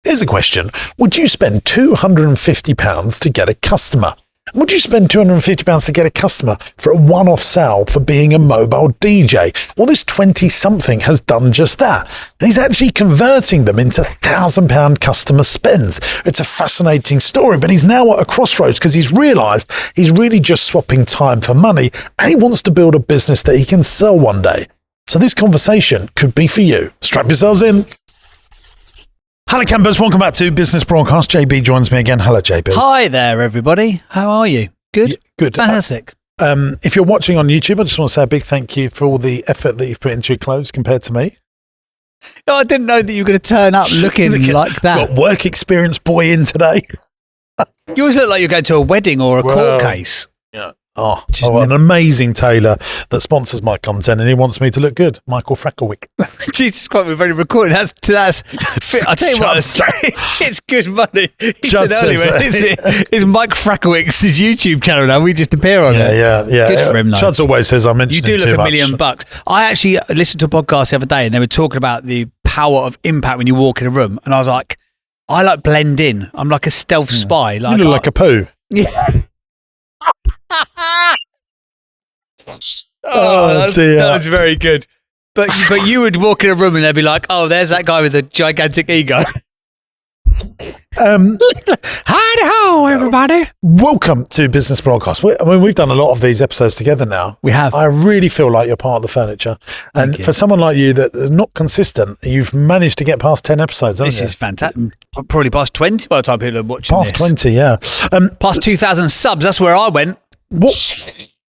Here's a question. Would you spend £250 to get a customer? Would you spend £250 to get a customer for a one-off sale for being a mobile DJ? Well, this 20-something has done just that. And he's actually converting them into £1,000 customer spends. It's a fascinating story, but he's now at a crossroads because he's realised he's really just swapping time for money, and he wants to build a business that he can sell one day. So this conversation could be for you. Strap yourselves in. Hello campers, welcome back to Business Broadcast. JB joins me again. Hello JB. Hi there everybody. How are you? Good? Yeah, good. Fantastic. If you're watching on YouTube, I just want to say a big thank you for all the effort that you've put into your clothes compared to me. No, I didn't know that you were going to turn up looking like that. Got work experience boy in today. You always look like you're going to a wedding or a court case. Yeah. An amazing tailor that sponsors my content, and he wants me to look good. Michael Frecklewick. Jesus Christ, we've already recorded. That's. I tell you what, it's good money. He said earlier, it's Mike Frecklewick's YouTube channel now. We just appear on it. Yeah. Good for him, though. Chuds always says I mentioned you do look $1 million. I actually listened to a podcast the other day, and they were talking about the power of impact when you walk in a room, and I was like, I like blend in. I'm like a stealth spy. Like, you look like a poo. Yeah. That was very good. But you would walk in a room and they'd be like, "Oh, there's that guy with a gigantic ego." Hi-ho, everybody. Welcome to Business Broadcast. We've done a lot of these episodes together now. We have. I really feel like you're part of the furniture. And for someone like you that's not consistent, you've managed to get past 10 episodes, haven't you? This is fantastic. Probably past 20 by the time people are watching past this. 20, yeah. Past 2,000 subs, that's where I went. What?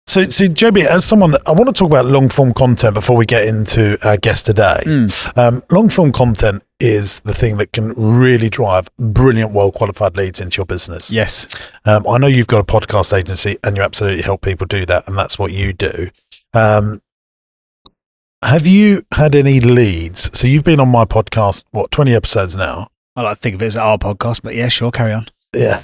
So JB, as someone, I want to talk about long-form content before we get into our guest today. Long-form content is the thing that can really drive brilliant, well-qualified leads into your business. Yes. I know you've got a podcast agency and you absolutely help people do that, and that's what you do. Have you had any leads? So you've been on my podcast, 20 episodes now? I like to think of it as our podcast, but yeah, sure, carry on. Yeah.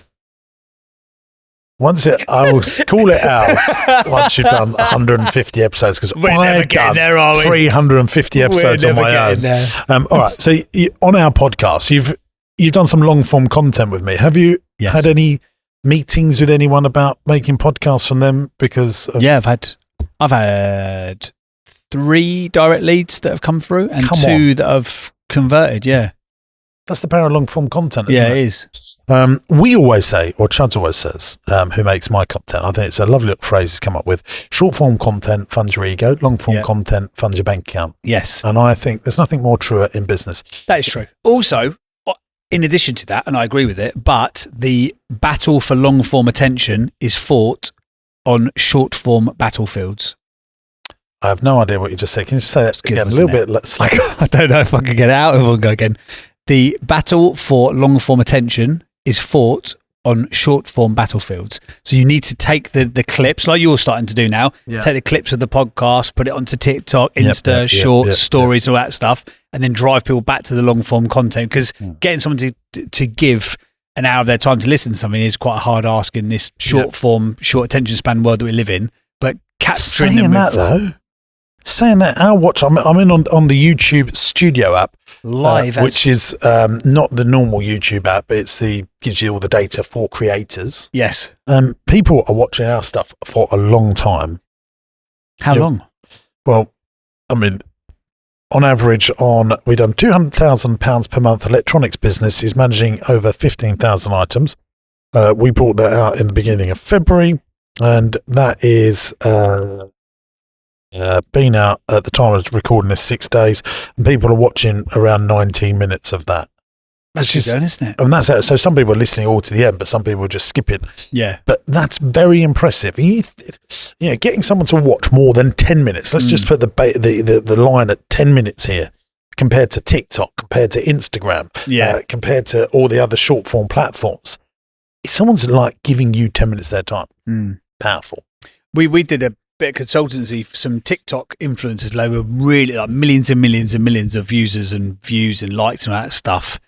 I will call it ours once you've done 150 episodes, because I've done there, are we? 350 episodes on my own. All right, so on our podcast, you've done some long form content with me. Have you had any meetings with anyone about making podcasts from them? Because I've had 3 direct leads that have come through and 2 that have converted. Yeah. That's the power of long-form content, isn't it? Yeah, it is. We always say, or Chuds always says, who makes my content, I think it's a lovely little phrase he's come up with, short-form content funds your ego, long-form content funds your bank account. Yes. And I think there's nothing more true in business. That is true. Also, in addition to that, and I agree with it, but the battle for long-form attention is fought on short-form battlefields. I have no idea what you just said. Can you just say that again? A little bit. I don't know if I can get it out. If I'll go again. The battle for long-form attention is fought on short-form battlefields. So you need to take the clips, like you're starting to do now, take the clips of the podcast, put it onto TikTok, Insta, Shorts, Stories, all that stuff, and then drive people back to the long-form content. Because getting someone to give an hour of their time to listen to something is quite a hard ask in this short-form, short attention span world that we live in. But capturing them Saying that, I'm in on the YouTube Studio app, live, which is not the normal YouTube app. Gives you all the data for creators. Yes. People are watching our stuff for a long time. How long? Well, I mean, on average, we've done £200,000 per month. Electronics business is managing over 15,000 items. We brought that out in the beginning of February, and that is. Been out at the time of recording this 6 days, and people are watching around 19 minutes of that. That's just going, isn't it? And that's it. So some people are listening all to the end, but some people are just skipping. Yeah. But that's very impressive. Getting someone to watch more than 10 minutes. Let's just put the line at 10 minutes here, compared to TikTok, compared to Instagram, compared to all the other short form platforms. If someone's like giving you 10 minutes of their time, powerful. We did a bit of consultancy for some TikTok influencers. They were really like millions and millions and millions of users and views and likes and all that stuff,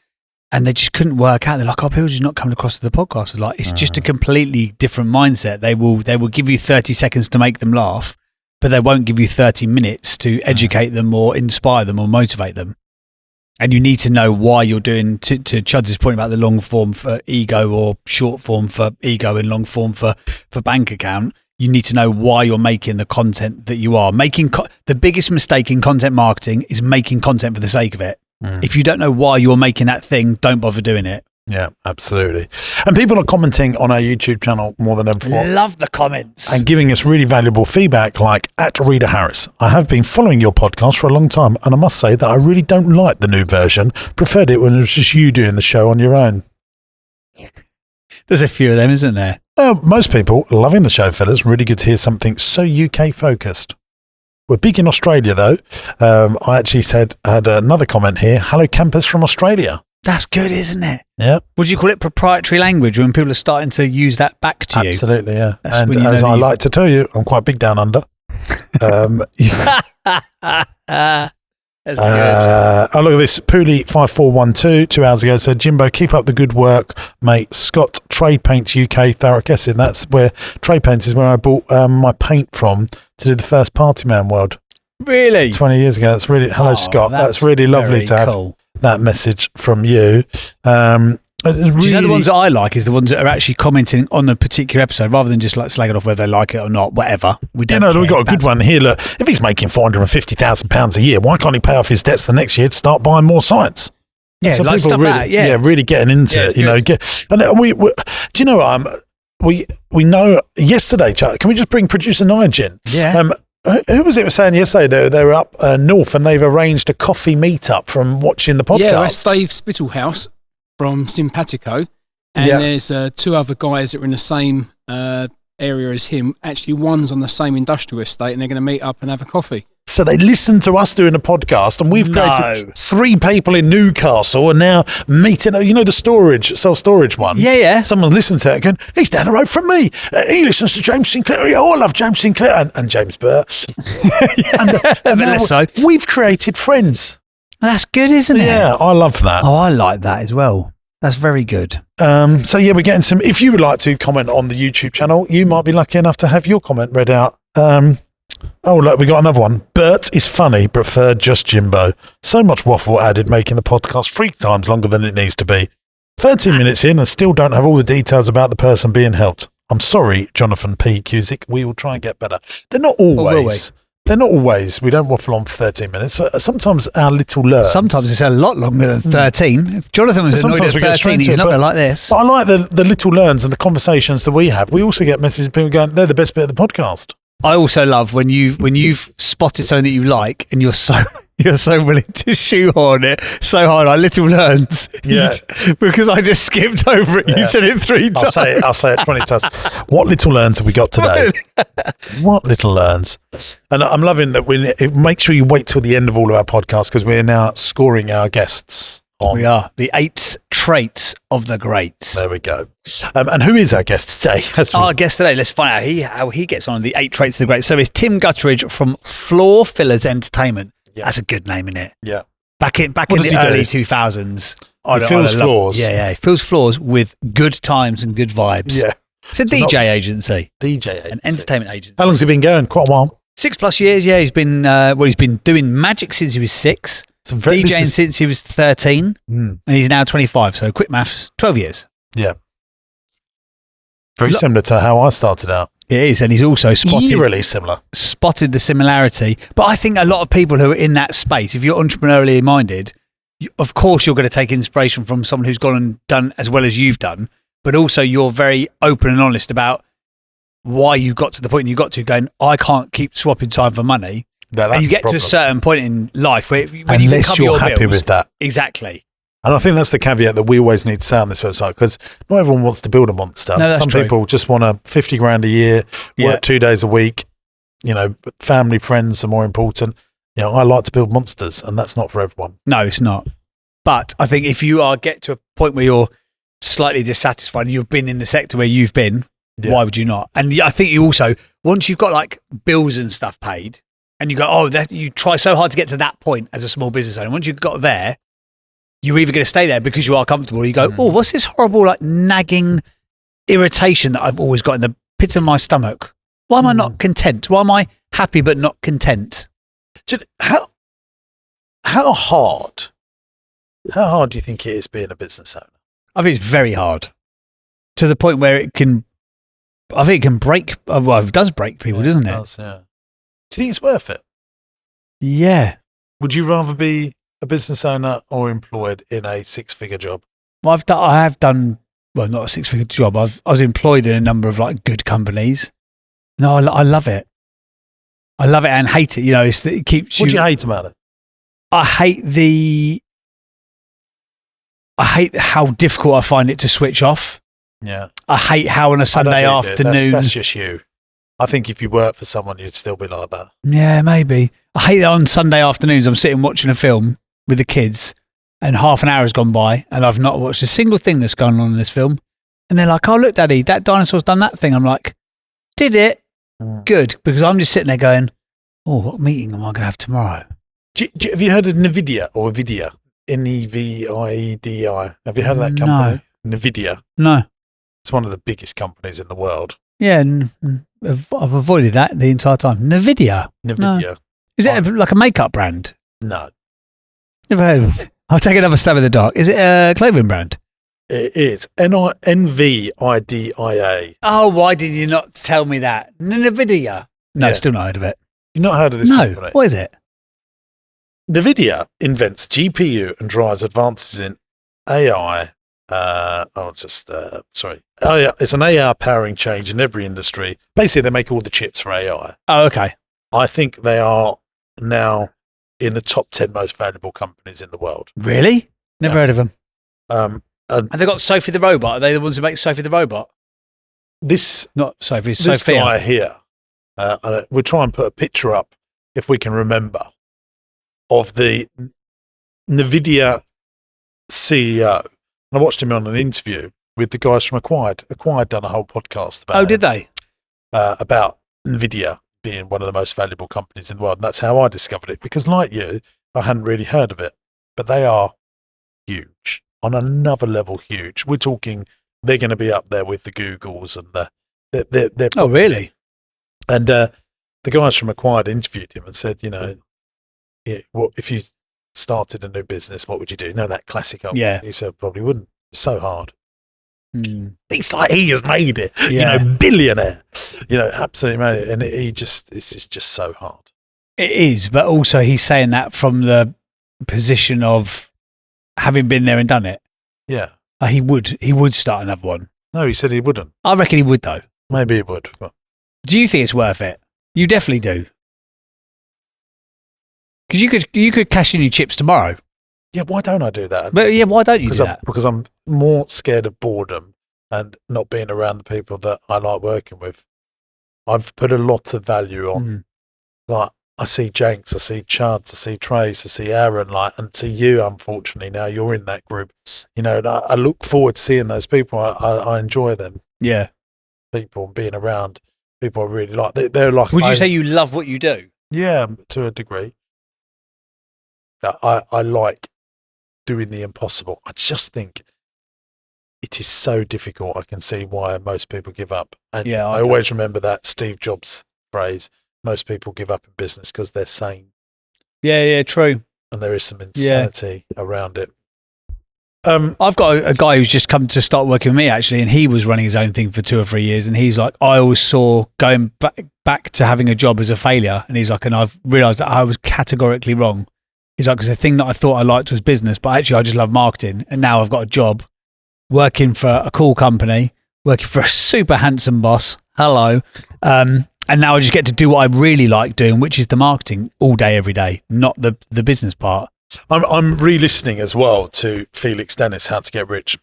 and they just couldn't work out. They're like, people are just not coming across to the podcast. Like, it's just a completely different mindset. They will give you 30 seconds to make them laugh, but they won't give you 30 minutes to educate them or inspire them or motivate them. And you need to know why you're doing, to Chuds' point about the long form for ego or short form for ego and long form for bank account. You need to know why you're making the content that you are making. The biggest mistake in content marketing is making content for the sake of it. If you don't know why you're making that thing, don't bother doing it. Yeah, absolutely. And people are commenting on our YouTube channel more than ever before. Love the comments. And giving us really valuable feedback, like at Rita Harris. I have been following your podcast for a long time, and I must say that I really don't like the new version. Preferred it when it was just you doing the show on your own. There's a few of them, isn't there? Most people loving the show, fellas. Really good to hear something so UK focused. We're big in Australia, though. I actually had another comment here. Hello, campers from Australia. That's good, isn't it? Yeah. Would you call it proprietary language when people are starting to use that back to you? Absolutely, yeah. That's And as I like to tell you, I'm quite big down under. That's good. Oh, look at this. Pooley5412 2 hours ago said, Jimbo, keep up the good work, mate. Scott, Trade Paints UK, Thurrock Essing. That's where Trade Paints is where I bought my paint from to do the first Partyman world. Really? 20 years ago. That's really, hello, Scott. That's really lovely to have that message from you. Really, do you know the ones that I like is the ones that are actually commenting on the particular episode rather than just like slagging off whether they like it or not, whatever. We don't care. We've got a good one here. Look, if he's making £450,000 a year, why can't he pay off his debts the next year to start buying more sites? Yeah, so like people stuff really, like that, yeah. Really getting into it, you know. And we do you know, we know yesterday, Chuck, can we just bring producer Nige in? Yeah. Who was it was saying yesterday they were up north and they've arranged a coffee meetup from watching the podcast? Yeah, that's Dave Spittlehouse from Simpatico. And there's two other guys that are in the same area as him. Actually, one's on the same industrial estate and they're going to meet up and have a coffee. So they listened to us doing a podcast and we've created 3 people in Newcastle and now meeting, you know, the self-storage one? Yeah. Someone listened to it going, he's down the road from me. He listens to James Sinclair. Oh, I love James Sinclair and James Burr. and less so. We've created friends. That's good, isn't it? Yeah, I love that. Oh, I like that as well. That's very good. So yeah, we're getting some, if you would like to comment on the YouTube channel, you might be lucky enough to have your comment read out. Oh, look, we got another one. Bert is funny, preferred just Jimbo. So much waffle added, making the podcast 3 times longer than it needs to be. 13 minutes in and still don't have all the details about the person being helped. I'm sorry, Jonathan P. Cusick. We will try and get better. They're not always. They're not always. We don't waffle on for 13 minutes. Sometimes our little learns. Sometimes it's a lot longer than 13. If Jonathan was annoyed at 13, he's not going to like this. But I like the little learns and the conversations that we have. We also get messages of people going, they're the best bit of the podcast. I also love when you've spotted something that you like and you're so willing to shoehorn it so hard. Like little learns, because I just skipped over it. Yeah. You said it 3 times. I'll say it 20 times. What little learns have we got today? What little learns? And I'm loving that. Make sure you wait till the end of all of our podcasts because we're now scoring our guests. We are the 8 traits of the greats. There we go. And who is our guest today? Our guest today, let's find out how he gets on the 8 traits of the greats. So it's Tim Gutteridge from Floor Fillers Entertainment. Yeah. That's a good name, isn't it? Yeah. Back in the early 2000s. He fills floors. Yeah. He fills floors with good times and good vibes. Yeah. It's a DJ agency. An entertainment agency. How long's he been going? Quite a while. 6+ years, yeah. He's been he's been doing magic since he was 6. DJing since he was 13, and he's now 25. So quick maths, 12 years. Yeah. Very similar to how I started out. It is, and he's also really similar. Spotted the similarity. But I think a lot of people who are in that space, if you're entrepreneurially minded, of course you're going to take inspiration from someone who's gone and done as well as you've done, but also you're very open and honest about why you got to the point you got to, going, I can't keep swapping time for money. No, and you get to a certain point in life where when unless you can cover you're your happy bills, with that. Exactly. And I think that's the caveat that we always need to say on this website, because not everyone wants to build a monster. No, some people just want a 50 grand a year, work 2 days a week. You know, family, friends are more important. You know, I like to build monsters, and that's not for everyone. No, it's not. But I think if you get to a point where you're slightly dissatisfied and you've been in the sector where you've been, why would you not? And I think you also, once you've got like bills and stuff paid, and you go, you try so hard to get to that point as a small business owner. Once you've got there, you're either going to stay there because you are comfortable, or you go, what's this horrible, like, nagging irritation that I've always got in the pits of my stomach? Why am I not content? Why am I happy but not content? How hard How hard do you think it is being a business owner? I think it's very hard, to the point where it can break. Well, it does break people, doesn't it? Does, yeah. Do you think it's worth it? Yeah. Would you rather be a business owner or employed in a 6-figure job? Well, I have done, well, not a 6-figure job. I was employed in a number of like good companies. No, I love it. I love it and hate it. You know, it keeps you. What do you hate about it? I hate how difficult I find it to switch off. Yeah. I hate how on a Sunday afternoon. That's just you. I think if you work for someone, you'd still be like that. Yeah, maybe. I hate that on Sunday afternoons I'm sitting watching a film with the kids and half an hour has gone by and I've not watched a single thing that's going on in this film. And they're like, oh, look, Daddy, that dinosaur's done that thing. I'm like, did it? Good. Because I'm just sitting there going, oh, what meeting am I going to have tomorrow? Have you heard of NVIDIA or NVIDIA? NEVIDI. Have you heard of that company? No. NVIDIA. No. It's one of the biggest companies in the world. Yeah, I've avoided that the entire time. NVIDIA. No. Is it like a makeup brand? No. Never heard of it. I'll take another stab in the dark. Is it a clothing brand? It is. NVIDIA. Oh, why did you not tell me that? NVIDIA. No, still not heard of it. You've not heard of this company? No. What is it? NVIDIA invents GPU and drives advances in AI. It's an AI powering change in every industry. Basically, they make all the chips for AI. Oh, okay. I think they are now in the top 10 most valuable companies in the world. Really? Never heard of them. And they got Sophie the robot. Are they the ones who make Sophie the robot? Not Sophie, this Sophia. guy here. We'll try and put a picture up if we can remember of the NVIDIA CEO. And I watched him on an interview with the guys from Acquired. Acquired done a whole podcast about Oh, did they? About NVIDIA being one of the most valuable companies in the world. And that's how I discovered it. Because like you, I hadn't really heard of it. But they are huge. On another level, huge. We're talking, they're going to be up there with the Googles and they're Oh, really? And the guys from Acquired interviewed him and said, well, if you started a new business, what would you do? That classic answer. Yeah. He said, probably wouldn't. It's so hard. It's like he has made it, billionaire, absolutely made it. And it's just so hard. It is, but also he's saying that from the position of having been there and done it. Yeah. He would start another one. No, he said he wouldn't. I reckon he would though. Maybe he would. But. Do you think it's worth it? You definitely do. Because you could cash in your chips tomorrow. Yeah, why don't I do that? But why don't you do that? Because I'm more scared of boredom and not being around the people that I like working with. I've put a lot of value on, like, I see Jenks, I see Chuds, I see Trace, I see Aaron, and see you, unfortunately, now you're in that group. I look forward to seeing those people. I enjoy them. Yeah. People being around people I really like. They're like. Would you say you love what you do? Yeah, to a degree. I like doing the impossible. I just think it is so difficult. I can see why most people give up. And I always remember that Steve Jobs phrase, most people give up in business because they're sane. Yeah, true. And there is some insanity around it. I've got a guy who's just come to start working with me, actually, and he was running his own thing for 2 or 3 years. And he's like, I always saw going back to having a job as a failure. And he's like, and I've realised that I was categorically wrong. He's like, because the thing that I thought I liked was business, but actually I just love marketing. And now I've got a job working for a cool company, working for a super handsome boss. Hello. And now I just get to do what I really like doing, which is the marketing all day, every day, not the business part. I'm re-listening as well to Felix Dennis, How to Get Rich.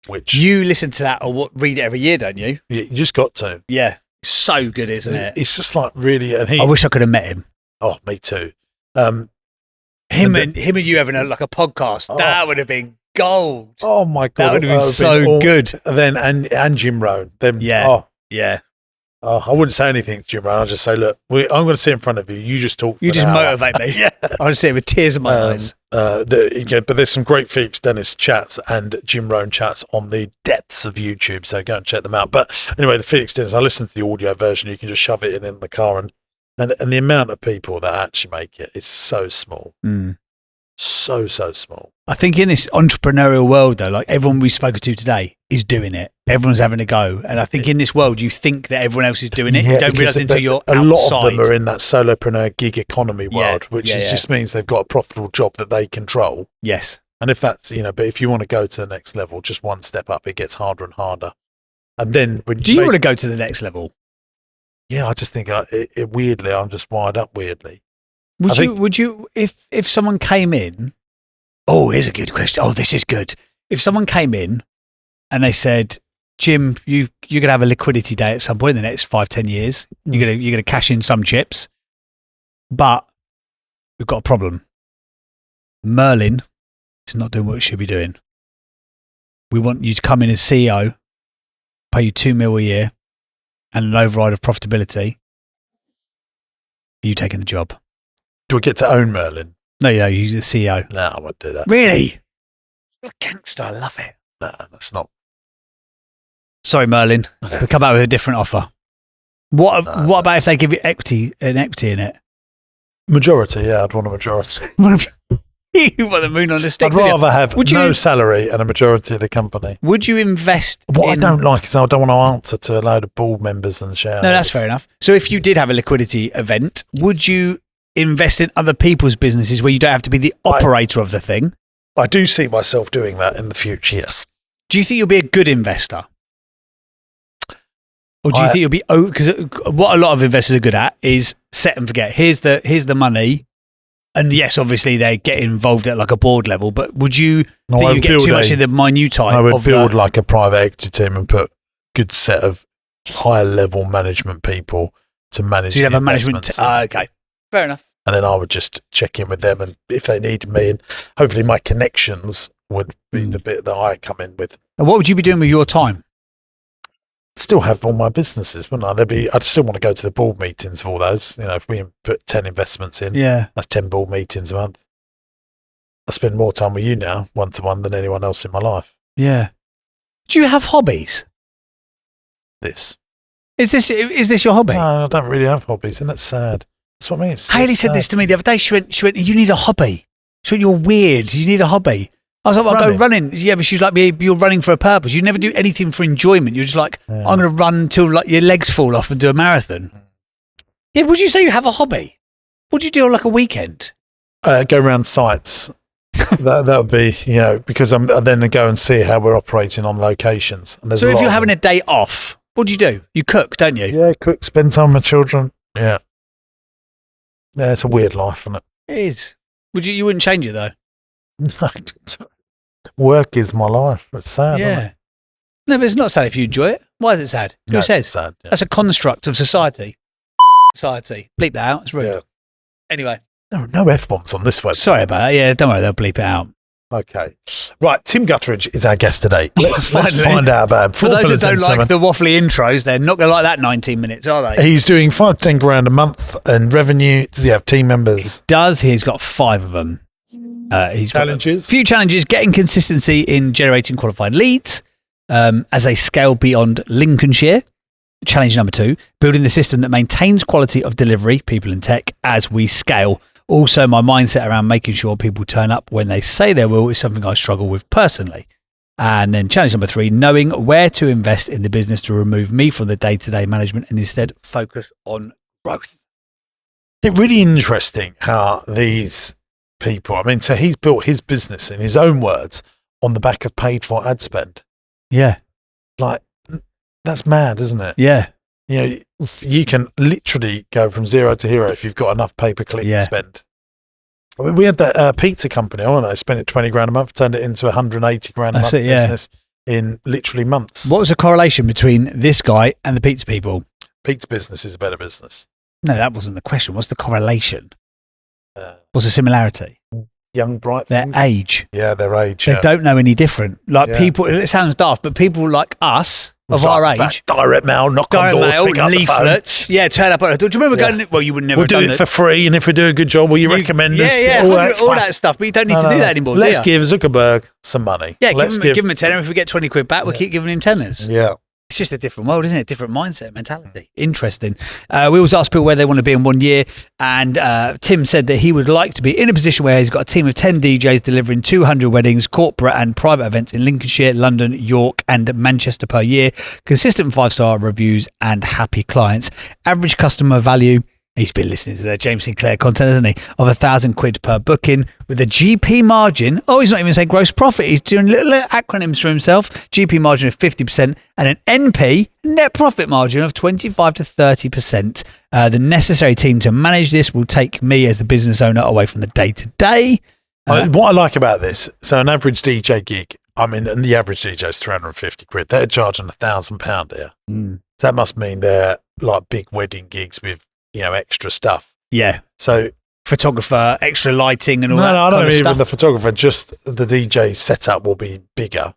Which you listen to that or read it every year, don't you? You just got to. Yeah. So good, isn't it? It's just like really. And I wish I could have met him. Oh, me too. Him and you having a podcast, that would have been gold. Oh my God. That would have been so good. Then and Jim Rohn. Yeah. I wouldn't say anything to Jim Rohn. I'll just say, look, I'm going to sit in front of you. You just talk. You just motivate me. Yeah. I'll just sit with tears in my eyes. But there's some great Felix Dennis chats and Jim Rohn chats on the depths of YouTube. So go and check them out. But anyway, the Felix Dennis, I listened to the audio version. You can just shove it in the car and the amount of people that actually make it is so small. So small. I think in this entrepreneurial world, though, like everyone we've spoken to today is doing it. Everyone's having a go. And I think in this world, you think that everyone else is doing it. You don't realise until you're outside. A lot of them are in that solopreneur gig economy world, which just means they've got a profitable job that they control. Yes. And if that's, but if you want to go to the next level, just one step up, it gets harder and harder. And then do you want to go to the next level? Yeah, I just think weirdly, I'm just wired up weirdly. Would you, if someone came in, oh, here's a good question. Oh, this is good. If someone came in and they said, Jim, you're going to have a liquidity day at some point in the next 5-10 years. You're going to cash in some chips, but we've got a problem. Merlin is not doing what it should be doing. We want you to come in as CEO, pay you $2 million a year and an override of profitability. Are you taking the job? Do we get to own Merlin? No, you're the CEO. No, I won't do that. Really? You're a gangster. I love it. No, that's not. Sorry, Merlin. We'll come out with a different offer. What about if they give you equity in it? Majority, yeah, I'd want a majority. You want the moon on a stick. I'd rather have no salary and a majority of the company. Would you invest I don't like is I don't want to answer to a load of board members and shareholders. No, that's fair enough. So if you did have a liquidity event, would you invest in other people's businesses where you don't have to be the operator of the thing? I do see myself doing that in the future, yes. Do you think you'll be a good investor? Or do you think you'll be... Because what a lot of investors are good at is set and forget. Here's the money. And yes, obviously they get involved at like a board level, but would you think you get too much in the minutiae? I would build like a private equity team and put good set of higher level management people to manage. So you have a management. Okay, fair enough. And then I would just check in with them, and if they need me, and hopefully my connections would be the bit that I come in with. And what would you be doing with your time? Still have all my businesses, wouldn't I? I'd still want to go to the board meetings of all those. If we put 10 investments in, that's 10 board meetings a month. I spend more time with you now, one-to-one, than anyone else in my life. Yeah. Do you have hobbies? Is this your hobby? No, I don't really have hobbies, and that's sad. That's what I mean. Hayley said this to me the other day. She went, you need a hobby. She went, you're weird. You need a hobby. I was like, I'll go running. Yeah, but she's like, you're running for a purpose. You never do anything for enjoyment. You're just like, I'm going to run until like your legs fall off and do a marathon. Yeah, would you say you have a hobby? What do you do on like a weekend? Go around sites. that would be, because I then go and see how we're operating on locations. And so if you're having a day off, what do you do? You cook, don't you? Yeah, cook, spend time with children. Yeah. Yeah, it's a weird life, isn't it? It is. You wouldn't change it though? Work is my life. It's sad, isn't it? No, but it's not sad if you enjoy it. Why is it sad? Who says? It's sad, yeah. That's a construct of society. Society. Bleep that out. It's rude. Yeah. Anyway. No F-bombs on this website. Sorry about that. Yeah, don't worry. They'll bleep it out. Okay. Right. Tim Gutteridge is our guest today. Let's find out about him. For those that don't like the waffly intros, they're not going to like that 19 minutes, are they? He's doing 5 to 10 grand a month in revenue. Does he have team members? He does. He's got 5 of them. He's challenges. Got a few challenges. Getting consistency in generating qualified leads as they scale beyond Lincolnshire. Challenge number 2, building the system that maintains quality of delivery, people and tech, as we scale. Also, my mindset around making sure people turn up when they say they will is something I struggle with personally. And then challenge number 3, knowing where to invest in the business to remove me from the day-to-day management and instead focus on growth. It's really interesting how these people, so he's built his business in his own words on the back of paid for ad spend. Yeah. Like, that's mad, isn't it? Yeah. You can literally go from zero to hero if you've got enough pay-per-click spend. We had that pizza company, they spent it 20 grand a month, turned it into 180 grand a month business in literally months. What was the correlation between this guy and the pizza people? Pizza business is a better business. No, that wasn't the question. What's the correlation? What's the similarity? Young, bright Their things. age. Yeah, their age. They don't know any different. Like people, it sounds daft, but people like us, of our age. Direct mail, knock on doors, pick up leaflets. Yeah, turn up. Do you remember going, well, you would never do it for free, and if we do a good job, will you recommend us? Yeah, all that stuff, but you don't need to do that anymore. Let's give Zuckerberg some money. Yeah, give him a tenner. If we get 20 quid back, we'll keep giving him tenners. Yeah. It's just a different world, isn't it? Different mindset, mentality. Interesting. We always ask people where they want to be in 1 year. And Tim said that he would like to be in a position where he's got a team of 10 DJs delivering 200 weddings, corporate and private events in Lincolnshire, London, York and Manchester per year. Consistent 5-star reviews and happy clients. Average customer value. He's been listening to the James Sinclair content, hasn't he? Of £1,000 per booking with a GP margin. Oh, he's not even saying gross profit. He's doing little acronyms for himself. GP margin of 50% and an NP, net profit margin of 25 to 30%. The necessary team to manage this will take me as the business owner away from the day to day. What I like about this, so an average DJ gig, and the average DJ is £350. They're charging £1,000 here. So that must mean they're like big wedding gigs with, extra stuff. Yeah. So photographer, extra lighting and all that. No, I don't kind of mean stuff. even the photographer, just the DJ setup will be bigger.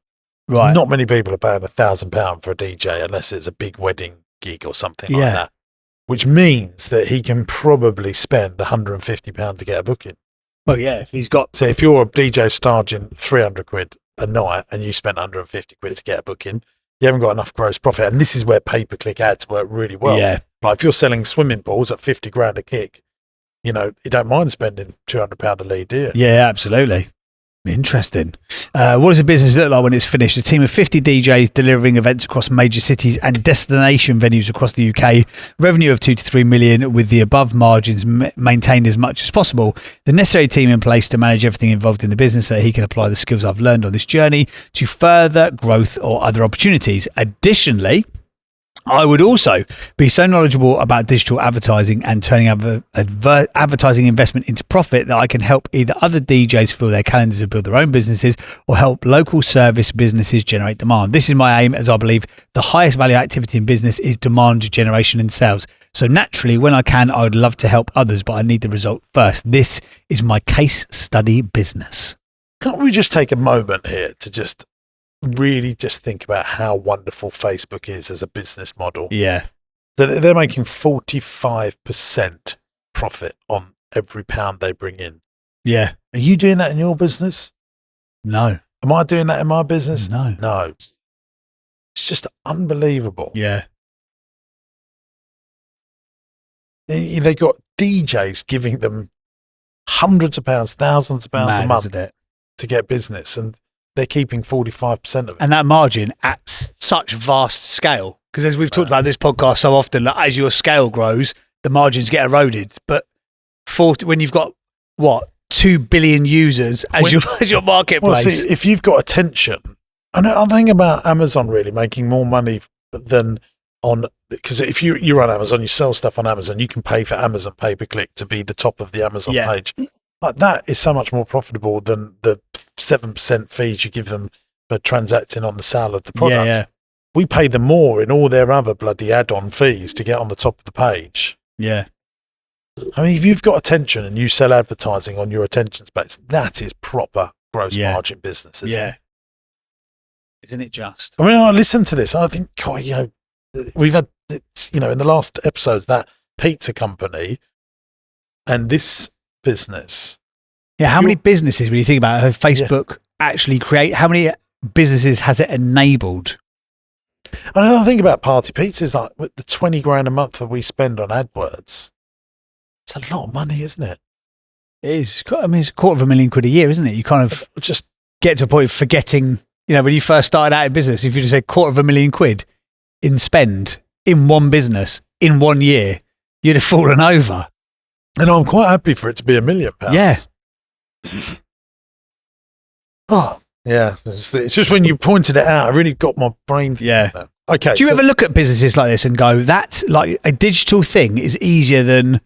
Right. Not many people are paying £1,000 for a DJ unless it's a big wedding gig or something like that. Which means that he can probably spend £150 to get a booking. Well, yeah, if he's got... So if you're a DJ charging £300 a night and you spent £150 to get a booking, you haven't got enough gross profit. And this is where pay-per-click ads work really well. Yeah. Like if you're selling swimming pools at £50 a kick, you don't mind spending £200 a lead, do you? Yeah, absolutely. Interesting. What does a business look like when it's finished? A team of 50 DJs delivering events across major cities and destination venues across the UK. Revenue of 2 to 3 million with the above margins maintained as much as possible. The necessary team in place to manage everything involved in the business so he can apply the skills I've learned on this journey to further growth or other opportunities. Additionally, I would also be so knowledgeable about digital advertising and turning advertising investment into profit that I can help either other DJs fill their calendars and build their own businesses or help local service businesses generate demand. This is my aim, as I believe the highest value activity in business is demand generation and sales. So naturally, when I can, I would love to help others, but I need the result first. This is my case study business. Can't we just take a moment here to really think about how wonderful Facebook is as a business model? Yeah. They're making 45% profit on every pound they bring in. Yeah. Are you doing that in your business? No. Am I doing that in my business? No. No. It's just unbelievable. Yeah. They got DJs giving them hundreds of pounds, thousands of pounds a month to get business, and they're keeping 45% of it. And that margin at such vast scale, because as we've talked about this podcast so often, that as your scale grows, the margins get eroded. But when you've got 2 billion users as your marketplace, well, see, if you've got attention, and I'm thinking about Amazon really making more money than on, because if you run Amazon, you sell stuff on Amazon, you can pay for Amazon pay-per-click to be the top of the Amazon page. Like that is so much more profitable than the 7% fees you give them for transacting on the sale of the product. Yeah. We pay them more in all their other bloody add-on fees to get on the top of the page. Yeah. I mean, if you've got attention and you sell advertising on your attention space, that is proper gross margin business, isn't it? Isn't it just? I mean, I listen to this, I think, we've had, in the last episodes, that pizza company and this business. Yeah, how many businesses, when you think about it, have Facebook actually create? How many businesses has it enabled? And I think about Party Pizza is like with the 20 grand a month that we spend on AdWords. It's a lot of money, isn't it? It is. I mean, it's £250,000 a year, isn't it? You kind of just get to a point of forgetting, when you first started out in business, if you just said £250,000 in spend in one business in 1 year, you'd have fallen over. And I'm quite happy for it to be £1 million. Yeah. Oh, yeah. It's just when you pointed it out, I really got my brain. Yeah. Okay. Do you ever look at businesses like this and go, that's like a digital thing is easier than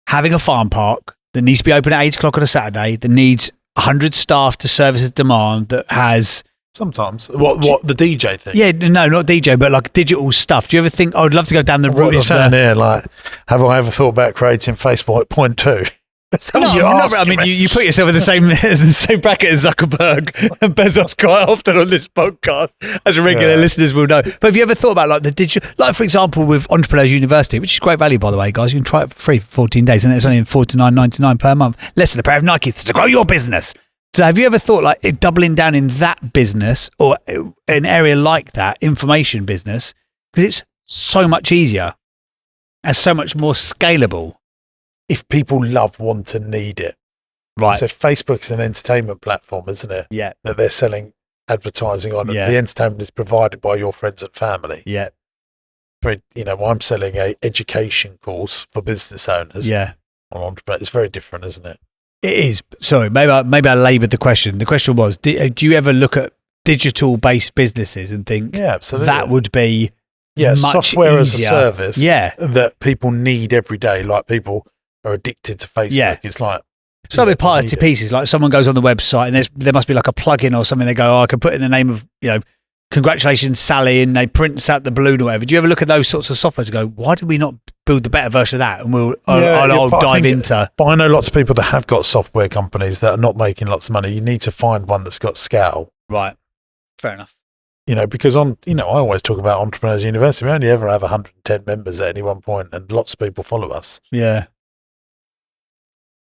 having a farm park that needs to be open at 8 o'clock on a Saturday, that needs 100 staff to service a demand, that has... Sometimes. What the DJ thing? Yeah, no, not DJ, but like digital stuff. Do you ever think, I would love to go down the route of saying there, like, have I ever thought about creating Facebook at point 2? You put yourself in the same bracket as Zuckerberg and Bezos quite often on this podcast, as regular listeners will know. But have you ever thought about like the digital, like for example with Entrepreneurs University, which is great value by the way, guys. You can try it for free for 14 days, and it's only $49.99 per month. Less than a pair of Nikes to grow your business. So have you ever thought like doubling down in that business or an area like that, information business, because it's so much easier and so much more scalable? If people love, want and need it. Right. So Facebook is an entertainment platform, isn't it? Yeah. That they're selling advertising on. Yeah. And the entertainment is provided by your friends and family. Yeah. I'm selling a education course for business owners. Yeah. On entrepreneurs. It's very different, isn't it? It is. Sorry, maybe I laboured the question. The question was, do you ever look at digital-based businesses and think absolutely. that would be much software as a easier? service that people need every day, like people are addicted to Facebook. Yeah. It's like... So with party pieces, like someone goes on the website and there must be like a plugin or something. They go, I can put in the name of, congratulations, Sally, and they print out the balloon or whatever. Do you ever look at those sorts of software to go, why did we not build the better version of that? And I'll dive into. But I know lots of people that have got software companies that are not making lots of money. You need to find one that's got scale. Right. Fair enough. Because I always talk about Entrepreneurs University. We only ever have 110 members at any one point, and lots of people follow us. Yeah.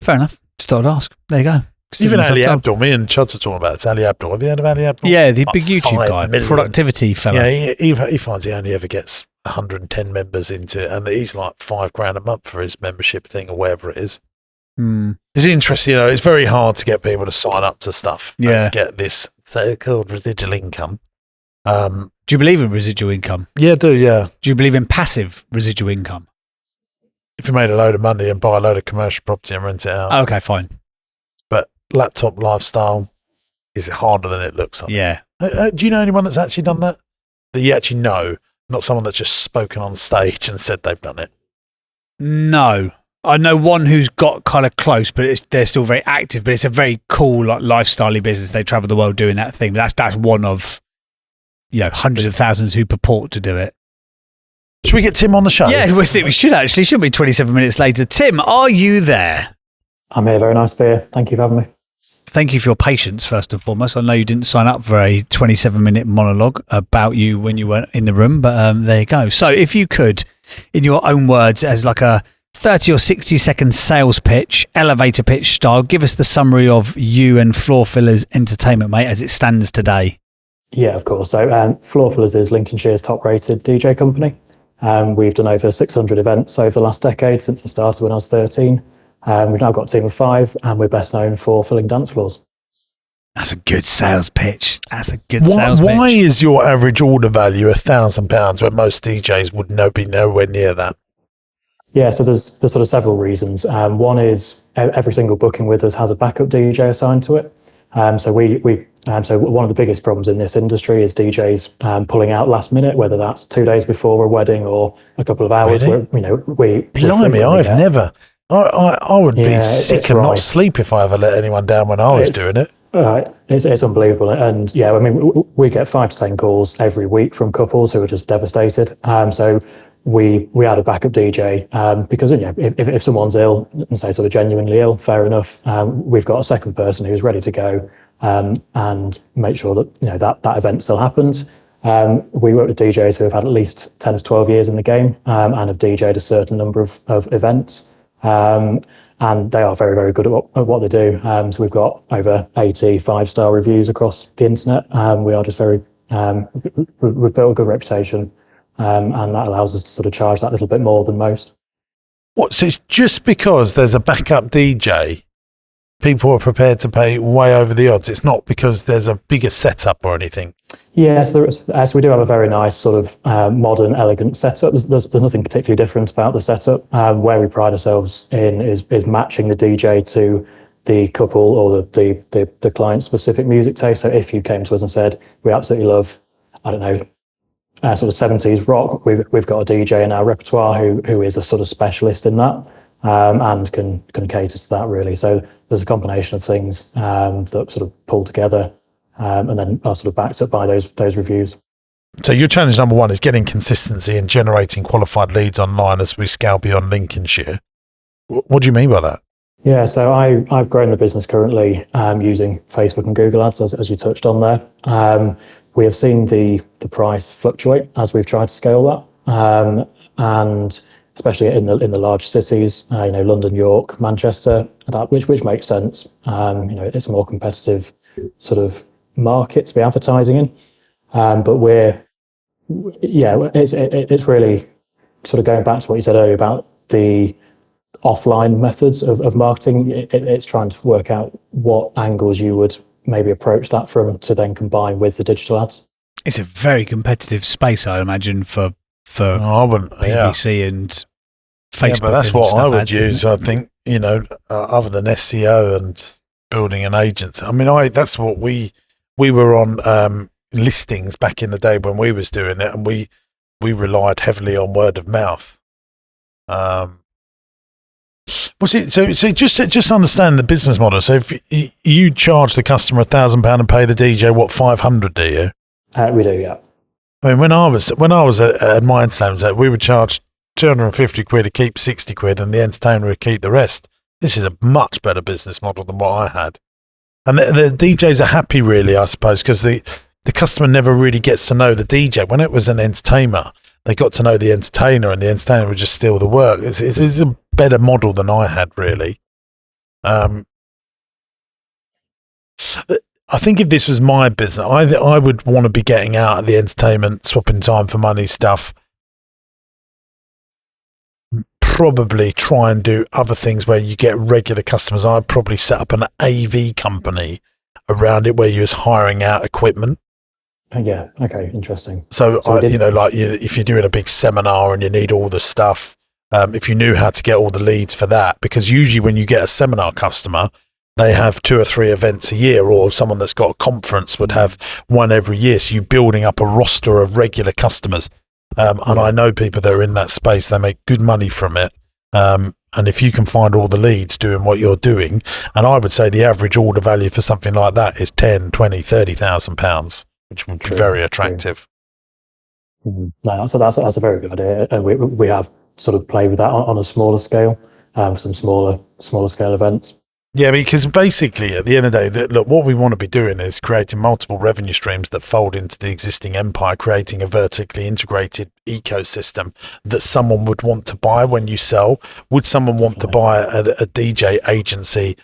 Fair enough. Just thought I'd ask. There you go. Even Ali Abdul, me and Chuds are talking about it. Ali Abdul. Have you heard of Ali Abdul? Yeah, the big YouTube guy, million. productivity fella. Yeah, he finds he only ever gets 110 members into it, and he's like $5,000 a month for his membership thing or whatever it is. It's interesting, it's very hard to get people to sign up to stuff. Yeah, and get this so-called residual income. Do you believe in residual income? Yeah, I do. Yeah. Do you believe in passive residual income? If you made a load of money and buy a load of commercial property and rent it out. Okay, fine. But laptop lifestyle is harder than it looks. Yeah. Do you know anyone that's actually done that? That you actually know, not someone that's just spoken on stage and said they've done it? No. I know one who's got kind of close, but they're still very active, but it's a very cool lifestyle-y business. They travel the world doing that thing. But that's one of hundreds of thousands who purport to do it. Should we get Tim on the show? Yeah, we think we should actually. Should be 27 minutes later. Tim, are you there? I'm here. Very nice to be here. Thank you for having me. Thank you for your patience, first and foremost. I know you didn't sign up for a 27-minute monologue about you when you weren't in the room, but there you go. So if you could, in your own words, as like a 30 or 60-second sales pitch, elevator pitch style, give us the summary of you and Floor Fillers Entertainment, mate, as it stands today. Yeah, of course. So Floor Fillers is Lincolnshire's top-rated DJ company. We've done over 600 events over the last decade since I started when I was 13. We've now got a team of 5, and we're best known for filling dance floors. That's a good sales pitch. Sales pitch. Why is your average order value £1,000 when most DJs would be nowhere near that? Yeah, so there's sort of several reasons. One is every single booking with us has a backup DJ assigned to it. So one of the biggest problems in this industry is DJs pulling out last minute, whether that's 2 days before a wedding or a couple of hours. Really? Blimey, I've never. I would be sick and not sleep if I ever let anyone down when I was doing it. It's unbelievable. And yeah, I mean, we get 5 to 10 calls every week from couples who are just devastated. So we had a backup DJ because if someone's ill and say sort of genuinely ill, fair enough. We've got a second person who's ready to go and make sure that that event still happens. We work with DJs who have had at least 10 to 12 years in the game and have DJed a certain number of events. And they are very, very good at what they do. So we've got over 80 5-star reviews across the internet. We are just very, we've built a good reputation, and that allows us to sort of charge that little bit more than most. So it's just because there's a backup DJ, people are prepared to pay way over the odds. It's not because there's a bigger setup or anything. Yeah, so we do have a very nice sort of modern, elegant setup. There's nothing particularly different about the setup. Where we pride ourselves in is matching the DJ to the couple or the client's specific music taste. So if you came to us and said, we absolutely love, I don't know, sort of 70s rock, we've got a DJ in our repertoire who is a sort of specialist in that and can cater to that really. So there's a combination of things that sort of pull together. And then are sort of backed up by those reviews. So your challenge number 1 is getting consistency and generating qualified leads online as we scale beyond Lincolnshire. What do you mean by that? Yeah, so I've grown the business currently using Facebook and Google Ads, as you touched on there. We have seen the price fluctuate as we've tried to scale that. And especially in the large cities, London, York, Manchester, which makes sense. It's a more competitive sort of market to be advertising in. But it's really sort of going back to what you said earlier about the offline methods of marketing. It's trying to work out what angles you would maybe approach that from to then combine with the digital ads. It's a very competitive space, I imagine, for PPC and Facebook. Yeah, but that's what I would use. I think, other than SEO and building an agency. I mean, that's what we were on listings back in the day when we was doing it, and we relied heavily on word of mouth. So just understand the business model. So if you charge the customer £1,000 and pay the DJ, what, 500? Do you? We do, yeah. I mean, when I was at Mindstones, we would charge 250 quid to keep 60 quid, and the entertainer would keep the rest. This is a much better business model than what I had, and the DJs are happy, really, I suppose, because the customer never really gets to know the DJ. When it was an entertainer, they got to know the entertainer, and the entertainer would just steal the work. It's a better model than I had, really. I think if this was my business, I would want to be getting out of the entertainment, swapping time for money stuff. Probably try and do other things where you get regular customers. I'd probably set up an AV company around it where you're hiring out equipment. Yeah. Okay. Interesting. So if you're doing a big seminar and you need all the stuff, if you knew how to get all the leads for that, because usually when you get a seminar customer, they have 2 or 3 events a year, or someone that's got a conference would have one every year. So you're building up a roster of regular customers. And I know people that are in that space, they make good money from it. And if you can find all the leads doing what you're doing, and I would say the average order value for something like that is 10, 20, 30,000 pounds, which would be very attractive. Mm-hmm. No, so that's a very good idea. And we have sort of played with that on a smaller scale, some smaller scale events. Yeah, because basically at the end of the day, look, what we want to be doing is creating multiple revenue streams that fold into the existing empire, creating a vertically integrated ecosystem that someone would want to buy when you sell. Would someone want to buy a DJ agency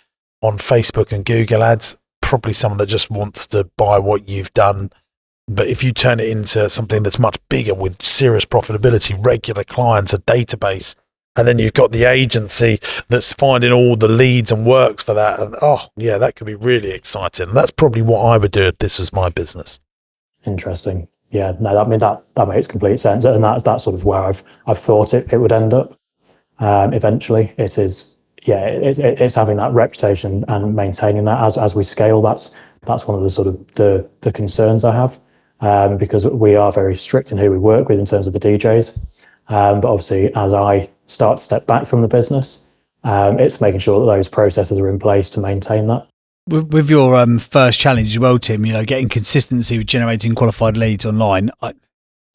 on Facebook and Google ads? Probably someone that just wants to buy what you've done. But if you turn it into something that's much bigger with serious profitability, regular clients, a database, and then you've got the agency that's finding all the leads and works for that. And that could be really exciting. That's probably what I would do if this was my business. Interesting. Yeah, no, that makes complete sense. And that's sort of where I've thought it would end up. Eventually it is, it's having that reputation and maintaining that as we scale. That's one of the sort of the concerns I have, because we are very strict in who we work with in terms of the DJs. But obviously, as I start to step back from the business, it's making sure that those processes are in place to maintain that. With your first challenge as well, Tim, getting consistency with generating qualified leads online, I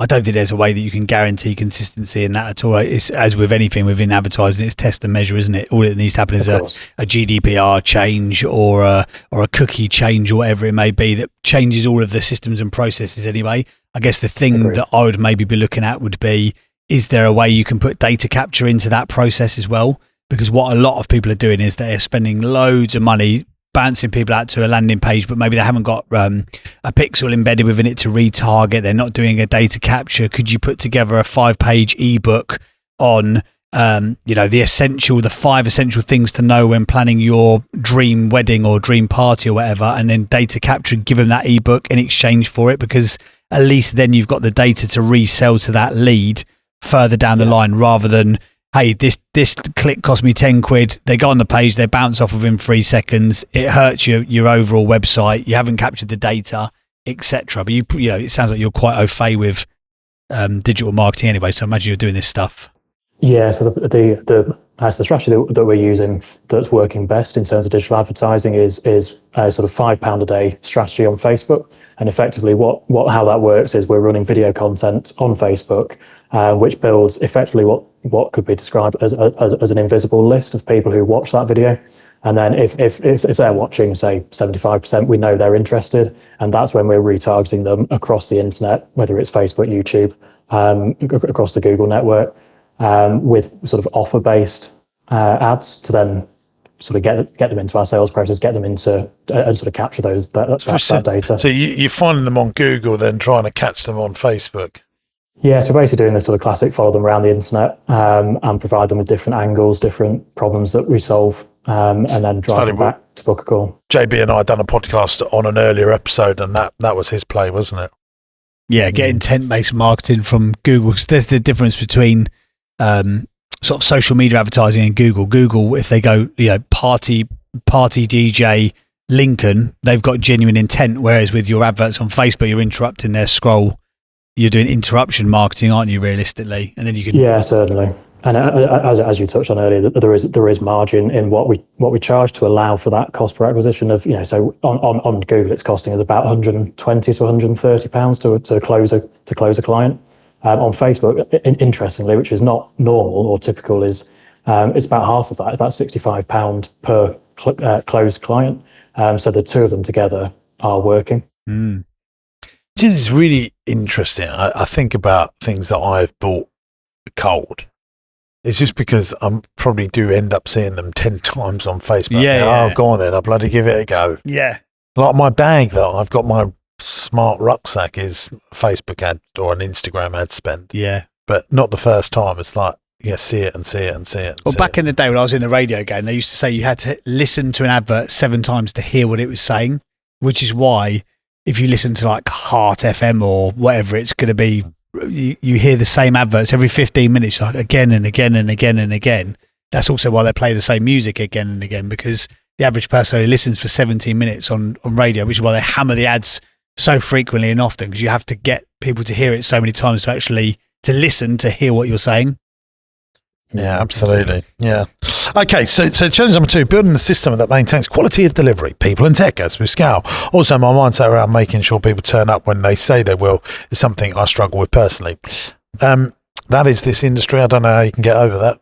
don't think there's a way that you can guarantee consistency in that at all. It's, as with anything within advertising, it's test and measure, isn't it? All that needs to happen is a GDPR change or a cookie change or whatever it may be that changes all of the systems and processes anyway. I guess the thing that I would maybe be looking at would be, is there a way you can put data capture into that process as well? Because what a lot of people are doing is they're spending loads of money bouncing people out to a landing page, but maybe they haven't got a pixel embedded within it to retarget. They're not doing a data capture. Could you put together a 5-page ebook on, the 5 essential things to know when planning your dream wedding or dream party or whatever, and then data capture, give them that ebook in exchange for it? Because at least then you've got the data to resell to that lead further down the line, rather than, hey, this click cost me 10 quid. They go on the page, they bounce off within 3 seconds. It hurts your overall website. You haven't captured the data, etc. But it sounds like you're quite au fait with digital marketing anyway. So I imagine you're doing this stuff. Yeah. So the strategy that we're using that's working best in terms of digital advertising is a sort of £5 a day strategy on Facebook. And effectively how that works is we're running video content on Facebook, which builds effectively what could be described as an invisible list of people who watch that video. And then if they're watching, say 75%, we know they're interested. And that's when we're retargeting them across the internet, whether it's Facebook, YouTube, across the Google network. with sort of offer-based ads to then sort of get them into our sales process, get them into and sort of capture that data. So you're finding them on Google, then trying to catch them on Facebook. Yeah, so we're basically doing this sort of classic follow them around the internet and provide them with different angles, different problems that we solve, and then drive them back to book a call. JB and I done a podcast on an earlier episode, and that was his play, wasn't it? Yeah, get intent-based marketing from Google. There's the difference between sort of social media advertising and Google. Google, if they go, party DJ Lincoln, they've got genuine intent, whereas with your adverts on Facebook, you're interrupting their scroll. You're doing interruption marketing, aren't you, realistically? And then you can... Yeah, certainly. And as you touched on earlier, there is margin in what we charge to allow for that cost per acquisition of, so on Google it's costing us about £120 to £130 to close a client. On Facebook, interestingly, which is not normal or typical, is it's about half of that, about £65 per closed client. So the two of them together are working. Mm. This is really interesting. I think about things that I've bought cold. It's just because I probably do end up seeing them 10 times on Facebook. Yeah. Oh, go on then. I'll bloody give it a go. Yeah. Like my bag that I've got, my smart rucksack is Facebook ad or an Instagram ad spend. Yeah. But not the first time. It's like, see it and see it and see it. Well, back in the day when I was in the radio game, they used to say you had to listen to an advert 7 times to hear what it was saying, which is why if you listen to like Heart FM or whatever it's going to be, you hear the same adverts every 15 minutes, like again and again and again and again. That's also why they play the same music again and again, because the average person only listens for 17 minutes on radio, which is why they hammer the ads so frequently and often, because you have to get people to hear it so many times to listen to hear what you're saying. Yeah, absolutely. Yeah. Okay, so challenge number 2, building a system that maintains quality of delivery, people and tech as we scale. Also, my mindset around making sure people turn up when they say they will is something I struggle with personally. That is this industry. I don't know how you can get over that.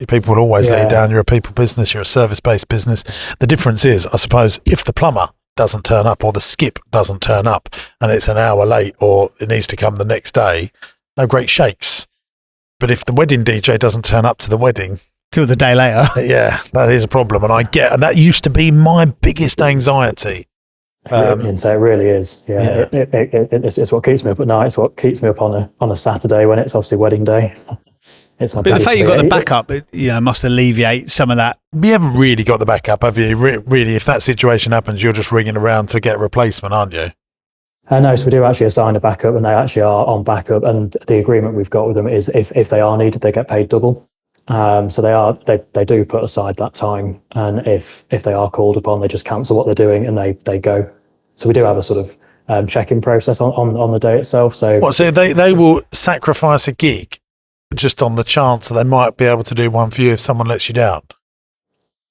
People will always let you down. You're a people business. You're a service-based business. The difference is, I suppose, if the plumber doesn't turn up or the skip doesn't turn up and it's an hour late or it needs to come the next day, no great shakes. But if the wedding DJ doesn't turn up to the wedding till the day later, yeah, that is a problem. And and that used to be my biggest anxiety. So it really is. Yeah. It's what keeps me up at night. It's what keeps me up on a Saturday when it's obviously wedding day. It's my but the fact you've got the backup, it must alleviate some of that. You haven't really got the backup, have you? Really, if that situation happens, you're just ringing around to get a replacement, aren't you? No, so we do actually assign a backup, and they actually are on backup. And the agreement we've got with them is if they are needed, they get paid double. So they do put aside that time, and if they are called upon, they just cancel what they're doing and they go. So we do have a sort of check-in process on the day itself. So they will sacrifice a gig just on the chance that they might be able to do one for you if someone lets you down.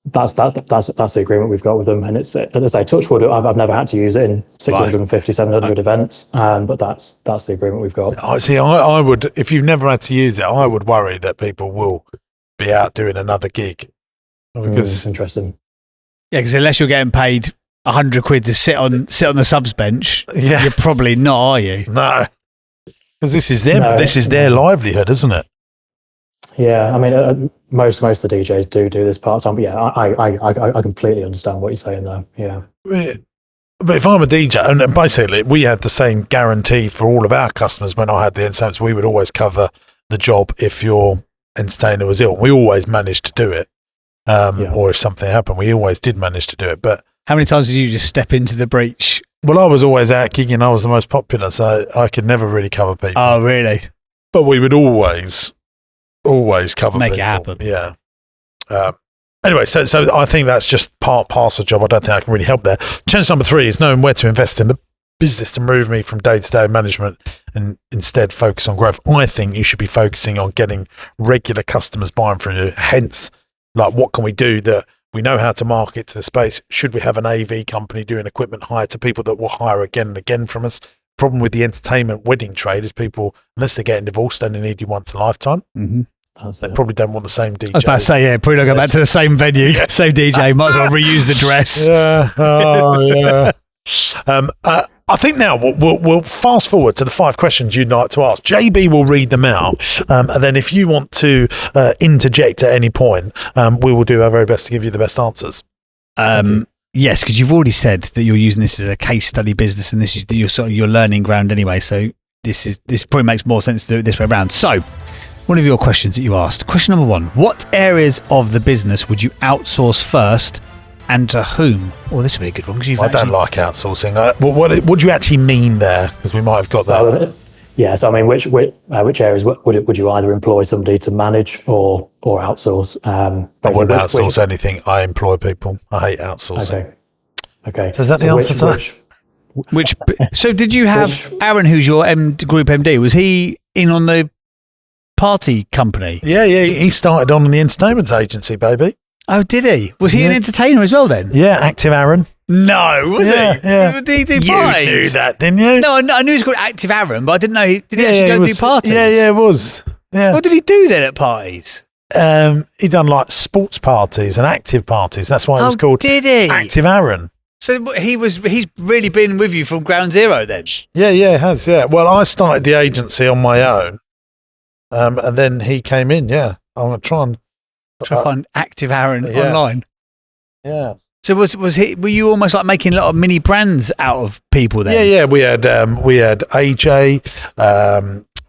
That's the agreement we've got with them, and it's, as I say, touch wood, I've never had to use it in 650, 700 events, but that's the agreement we've got. I would, if you've never had to use it, I would worry that people will be out doing another gig because interesting. Yeah, because unless you're getting paid £100 to sit on the subs bench, you're probably not, are you? No, because this is their livelihood, isn't it? Yeah, I mean, most of the DJs do this part time, but yeah, I completely understand what you're saying there. Yeah. But if I'm a DJ, and basically we had the same guarantee for all of our customers when I had the incentives, we would always cover the job if your entertainer was ill. We always managed to do it. Or if something happened, we always did manage to do it. But how many times did you just step into the breach? Well, I was always out gigging. I was the most popular, so I could never really cover people. Oh, really? But we would always cover make people. It happen. Yeah. Anyway, so I think that's just parcel job. I don't think I can really help there. Challenge number 3 is knowing where to invest in the business to move me from day-to-day management and instead focus on growth. I think you should be focusing on getting regular customers buying from you. Hence, like, what can we do that we know how to market to the space? Should we have an AV company doing equipment hire to people that will hire again and again from us? Problem with the entertainment wedding trade is people, unless they're getting divorced, only need you once a lifetime. Mm-hmm. They probably don't want the same DJ. I was about to say, probably not go back to the same venue, same DJ. Might as well reuse the dress. Yeah. Oh, yeah. I think now we'll fast forward to the 5 questions you'd like to ask. JB will read them out, and then if you want to interject at any point, we will do our very best to give you the best answers. Yes, because you've already said that you're using this as a case study business, and this is your learning ground anyway. So this probably makes more sense to do it this way around. So, one of your questions that you asked. Question number 1: what areas of the business would you outsource first, and to whom? Well, this would be a good one because don't like outsourcing. What do you actually mean there? Because we might have got that. Yeah, so I mean, which areas would you either employ somebody to manage or outsource? I wouldn't outsource anything. I employ people. I hate outsourcing. Okay. So is that the answer to that? So did you have Aaron, who's your group MD? Was he in on the party company? Yeah. He started on the entertainment agency, baby. Oh, did he? Was he an entertainer as well then? Yeah, Active Aaron. No, was he? Yeah. Did he do You parties? knew that, didn't you? No, I knew he was called Active Aaron, but I didn't know did he actually go do parties? Yeah, it was. Yeah. What did he do then at parties? He done like sports parties and active parties. That's why it was called did he? Active Aaron. So he's really been with you from ground zero then? Yeah, he has, yeah. Well, I started the agency on my own, and then he came in, yeah. I'm going to try and find Active Aaron online. Yeah. So were you almost like making a lot of mini brands out of people then? Yeah. We had AJ,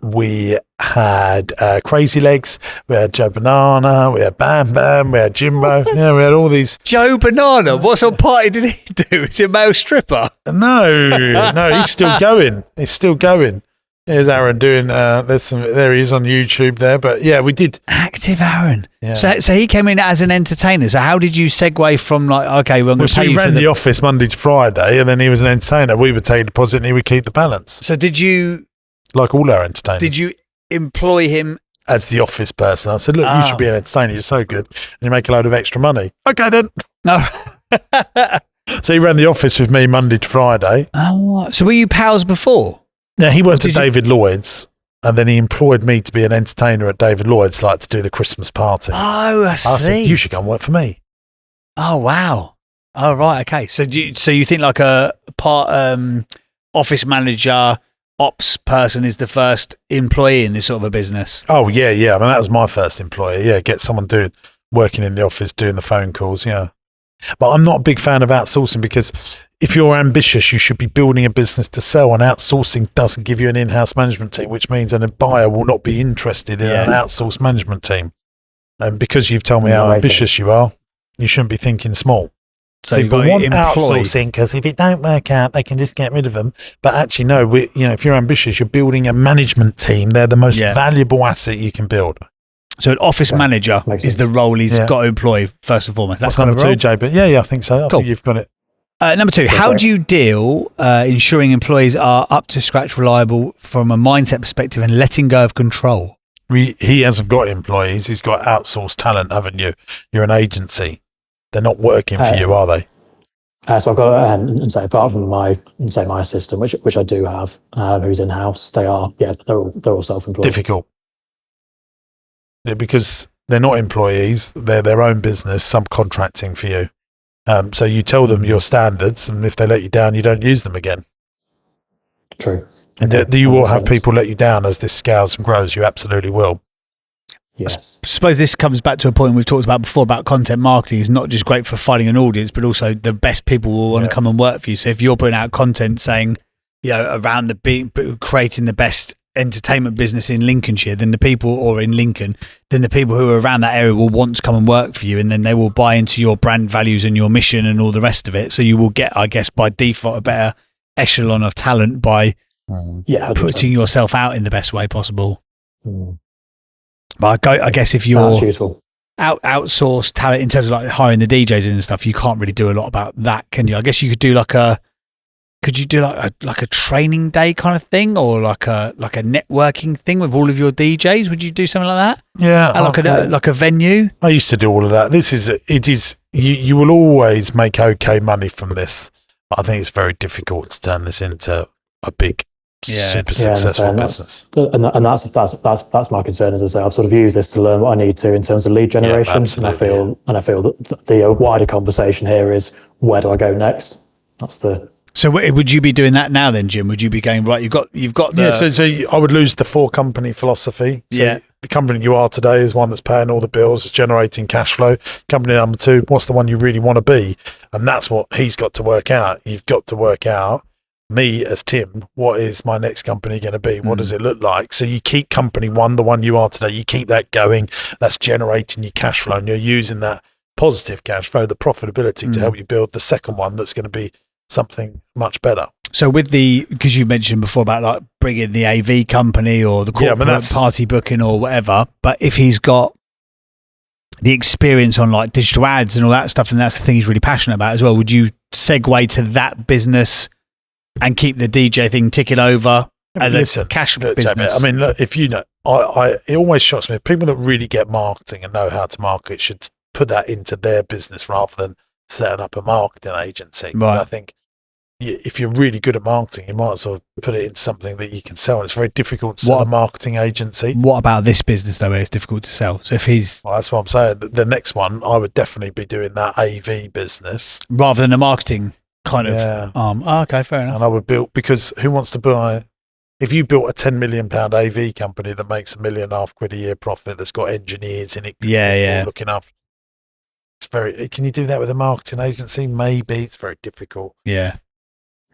we had Crazy Legs, we had Joe Banana, we had Bam Bam, we had Jimbo. Yeah, we had all these. Joe Banana, what sort of party did he do? Is he a male stripper? No, he's still going. There's Aaron doing. There he is on YouTube there. But yeah, we did Active Aaron. Yeah. So he came in as an entertainer. So how did you segue from like, okay, we're going to pay you he for ran the office Monday to Friday, and then he was an entertainer. We would take a deposit, and he would keep the balance. So did you, like all our entertainers? Did you employ him as the office person? I said, look, you should be an entertainer. You're so good, and you make a load of extra money. Okay, then. No. So he ran the office with me Monday to Friday. Oh, so were you pals before? Yeah, he worked at David Lloyd's, and then he employed me to be an entertainer at David Lloyd's, like to do the Christmas party. Oh, I see. I said, you should go and work for me. Oh, wow. Oh, right. Okay. So you think like a office manager, ops person is the first employee in this sort of a business? Oh, yeah. I mean, that was my first employer. Yeah, get someone working in the office, doing the phone calls. Yeah. But I'm not a big fan of outsourcing because if you're ambitious, you should be building a business to sell, and outsourcing doesn't give you an in-house management team, which means a buyer will not be interested in an outsourced management team. And because you've told me how ambitious you are, you shouldn't be thinking small. So people want outsourcing because if it don't work out, they can just get rid of them. But actually, no. If you're ambitious, you're building a management team. They're the most valuable asset you can build. So an office manager is the role he's got to employ first and foremost. That's number 2, Jay. But yeah, I think so. I think you've got it. Number 2, how do you deal ensuring employees are up to scratch, reliable from a mindset perspective, and letting go of control? He hasn't got employees. He's got outsourced talent, haven't you? You're an agency. They're not working for you, are they? So I've got, and so apart from my assistant, which I do have, who's in house, they're all self-employed. Difficult. Yeah, because they're not employees. They're their own business, subcontracting for you. So you tell them your standards, and if they let you down, you don't use them again. True. Do you will have people let you down as this scales and grows? You absolutely will. Yes. I suppose this comes back to a point we've talked about before about content marketing. It's not just great for finding an audience, but also the best people will want to come and work for you. So if you're putting out content saying, around creating the best entertainment business in Lincolnshire, then the people who are around that area will want to come and work for you, and then they will buy into your brand values and your mission and all the rest of it. So you will get, I guess, by default, a better echelon of talent by putting yourself out in the best way possible. But I guess if you're outsourced talent in terms of like hiring the DJs and stuff, you can't really do a lot about that, can you? I guess you could do like a training day kind of thing, or like a networking thing with all of your DJs? Would you do something like that? Yeah, like a venue. I used to do all of that. You will always make okay money from this, but I think it's very difficult to turn this into a big, super successful business. And that's my concern. As I say, I've sort of used this to learn what I need to in terms of lead generation, and I feel that the wider conversation here is, where do I go next? That's the So would you be doing that now then, Jim? Would you be going, right, you've got the... Yeah, so I would lose the 4-company philosophy. So the company you are today is one that's paying all the bills, is generating cash flow. Company number 2, what's the one you really want to be? And that's what he's got to work out. You've got to work out, me as Tim, what is my next company going to be? What does it look like? So you keep company 1, the one you are today, you keep that going. That's generating your cash flow, and you're using that positive cash flow, the profitability, to help you build the second one that's going to be something much better. So because you mentioned before about like bringing the AV company or the corporate party booking or whatever, but if he's got the experience on like digital ads and all that stuff, and that's the thing he's really passionate about as well, would you segue to that business and keep the DJ thing ticking over as a cash business? I mean, look, if you know, it always shocks me. People that really get marketing and know how to market should put that into their business rather than setting up a marketing agency. Right. I think if you're really good at marketing, you might as well put it in something that you can sell. And it's very difficult to sell a marketing agency. What about this business though, where it's difficult to sell? So if he's... Well, that's what I'm saying. The next one, I would definitely be doing that AV business. Rather than a marketing kind of arm. Oh, okay, fair enough. And I would build, because who wants to buy... If you built a £10 million AV company that makes £1.5 million a year profit, that's got engineers in it, looking after, it's very... Can you do that with a marketing agency? Maybe. It's very difficult. Yeah.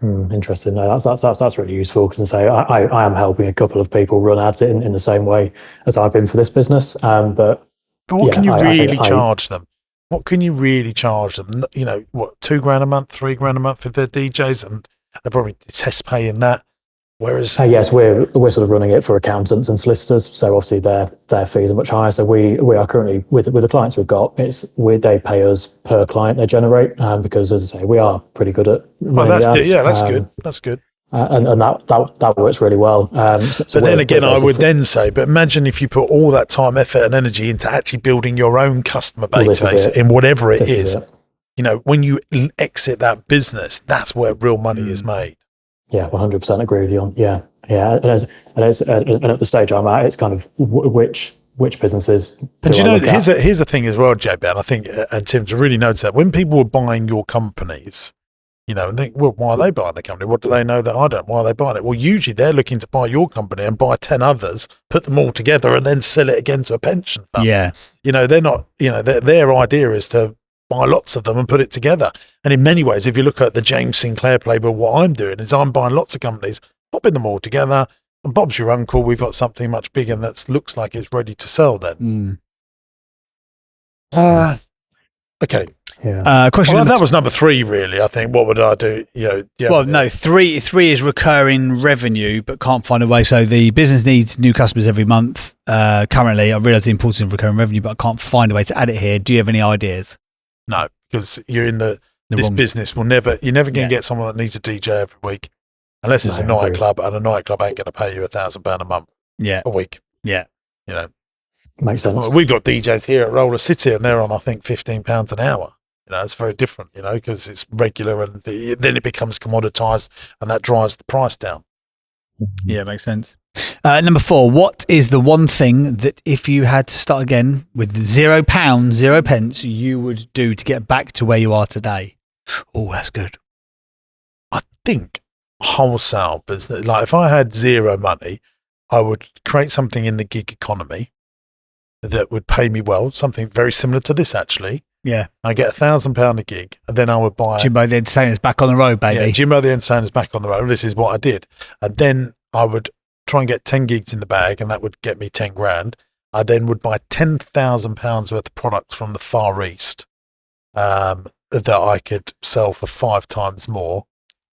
Interesting. No, that's really useful, because I am helping a couple of people run ads in the same way as I've been for this business. But what can you really charge them? What can you really charge them? You know, what, £2,000 a month, £3,000 a month for their DJs, and they're probably test paying that. Whereas yes, we're sort of running it for accountants and solicitors, so obviously their fees are much higher. So we are currently with the clients we've got, they pay us per client they generate, because, as I say, we are pretty good at running the ads. Yeah, that's good. That's good. And that works really well. But then again, I would then say, but imagine if you put all that time, effort, and energy into actually building your own customer base in whatever it is. You know, when you exit that business, that's where real money is made. Yeah, 100% agree with you on. Yeah. And at the stage I'm at, it's kind of which businesses. And you know, here's the thing as well, JB, and I think, and Tim's really noticed that when people were buying your companies, you know, and think, well, why are they buying the company? What do they know that I don't? Why are they buying it? Well, usually they're looking to buy your company and buy 10 others, put them all together, and then sell it again to a pension fund. Yes. You know, they're not. You know, their idea is to buy lots of them and put it together. And in many ways, if you look at the James Sinclair playbook, what I'm doing is I'm buying lots of companies, popping them all together, and Bob's your uncle, we've got something much bigger that looks like it's ready to sell then. Okay. Yeah. Question that was number 3, really. I think, what would I do? No, three is recurring revenue, but can't find a way. So the business needs new customers every month. Currently, I realise the importance of recurring revenue, but I can't find a way to add it here. Do you have any ideas? No, because you're in this business you're never going to get someone that needs a DJ every week, unless it's a nightclub, and a nightclub ain't going to pay you £1,000 a month. A week. Yeah. You know, makes sense. Well, we've got DJs here at Roller City, and they're on, I think, £15 an hour. You know, it's very different, you know, because it's regular, and then it becomes commoditized, and that drives the price down. Yeah, makes sense. Number 4, what is the one thing that if you had to start again with £0, 0 pence, you would do to get back to where you are today? Oh, that's good. I think wholesale business, like if I had zero money, I would create something in the gig economy that would pay me well, something very similar to this actually. Yeah. I get £1,000 a gig, and then I would buy... Jimbo the Entertainer's back on the road, baby. Yeah, Jimbo the Entertainer's back on the road. This is what I did. And then I would try and get 10 gigs in the bag, and that would get me 10 grand. I then would buy £10,000 worth of products from the Far East that I could sell for 5 times more.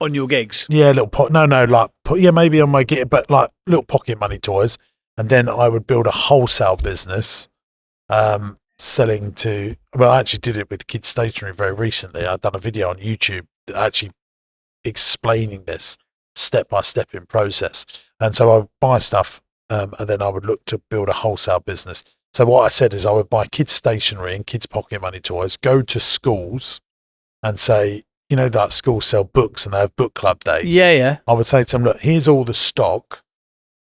On your gigs? Yeah, maybe on my gig, but like little pocket money toys. And then I would build a wholesale business selling to... Well, I actually did it with kids stationery very recently. I've done a video on YouTube actually explaining this step-by-step in process. And so I would buy stuff and then I would look to build a wholesale business. So what I said is I would buy kids stationery and kids pocket money toys, go to schools and say, you know, that schools sell books and they have book club days. Yeah. I would say to them, look, here's all the stock.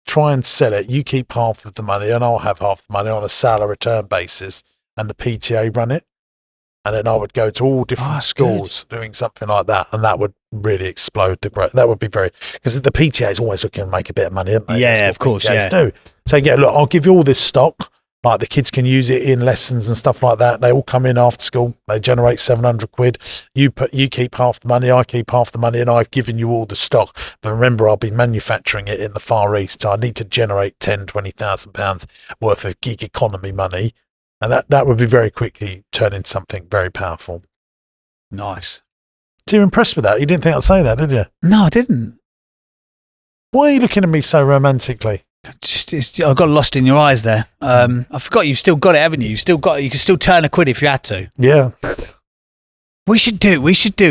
Try and sell it. You keep half of the money and I'll have half the money on a sale or return basis, and the PTA run it. And then I would go to all different schools doing something like that, and that would really explode the growth. That would be because the PTA is always looking to make a bit of money, aren't they? Yeah, of course. PTAs do. So look, I'll give you all this stock. Like the kids can use it in lessons and stuff like that. They all come in after school. They generate 700 quid. You keep half the money. I keep half the money, and I've given you all the stock. But remember, I'll be manufacturing it in the Far East. So I need to generate 10, 20,000 pounds worth of gig economy money. And that would be very quickly turn into something very powerful. Nice. So you're impressed with that? You didn't think I'd say that, did you? No, I didn't. Why are you looking at me so romantically? I got lost in your eyes there. I forgot you've still got it, haven't you? You can still turn a quid if you had to. Yeah. We should do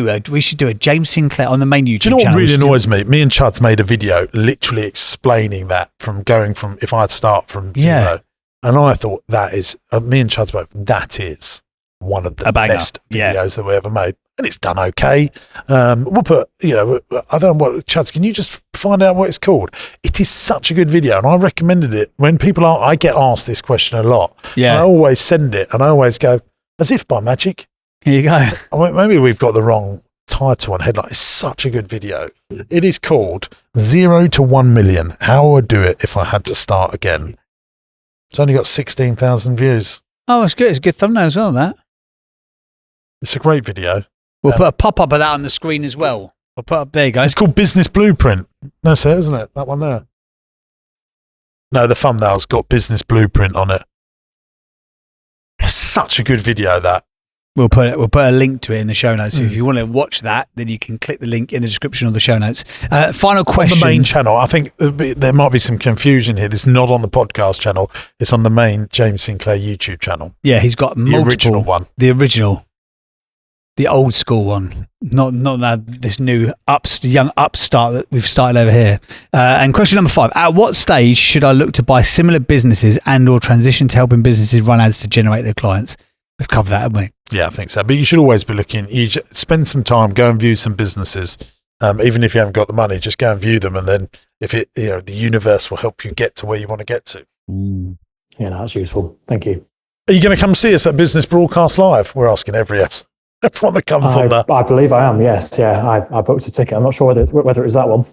a James Sinclair on the main YouTube channel. Do you know what really annoys me? Me and Chud's made a video literally explaining that from going from, if I'd start from zero. And I thought that is, me and Chud's both, that is one of the best videos that we ever made. And it's done okay. We'll put, I don't know what, Chuds, can you just find out what it's called? It is such a good video, and I recommended it. When I get asked this question a lot. Yeah. I always send it, and I always go, as if by magic. Here you go. Maybe we've got the wrong title and headline. It's such a good video. It is called 0 to 1 million. How I would do it if I had to start again. It's only got 16,000 views. Oh, it's good. It's a good thumbnail as well, that. It's a great video. We'll put a pop-up of that on the screen as well. We'll put up, there you go. It's called Business Blueprint. That's it, isn't it? That one there. No, the thumbnail's got Business Blueprint on it. It's such a good video, that. We'll put a link to it in the show notes. So if you want to watch that, then you can click the link in the description of the show notes. Final question. On the main channel, I think there might be some confusion here. This is not on the podcast channel. It's on the main James Sinclair YouTube channel. Yeah, he's got multiple. The original one. The original. The old school one. Not this new young upstart that we've started over here. And question number 5. At what stage should I look to buy similar businesses and or transition to helping businesses run ads to generate their clients? We've covered that, haven't we? Yeah, I think so. But you should always be looking. You spend some time, go and view some businesses. Even if you haven't got the money, just go and view them, and then the universe will help you get to where you want to get to. Yeah, no, that's useful. Thank you. Are you going to come see us at Business Broadcast Live? We're asking everyone that comes on that. I believe I am. Yes, yeah. I booked a ticket. I'm not sure whether it was that one,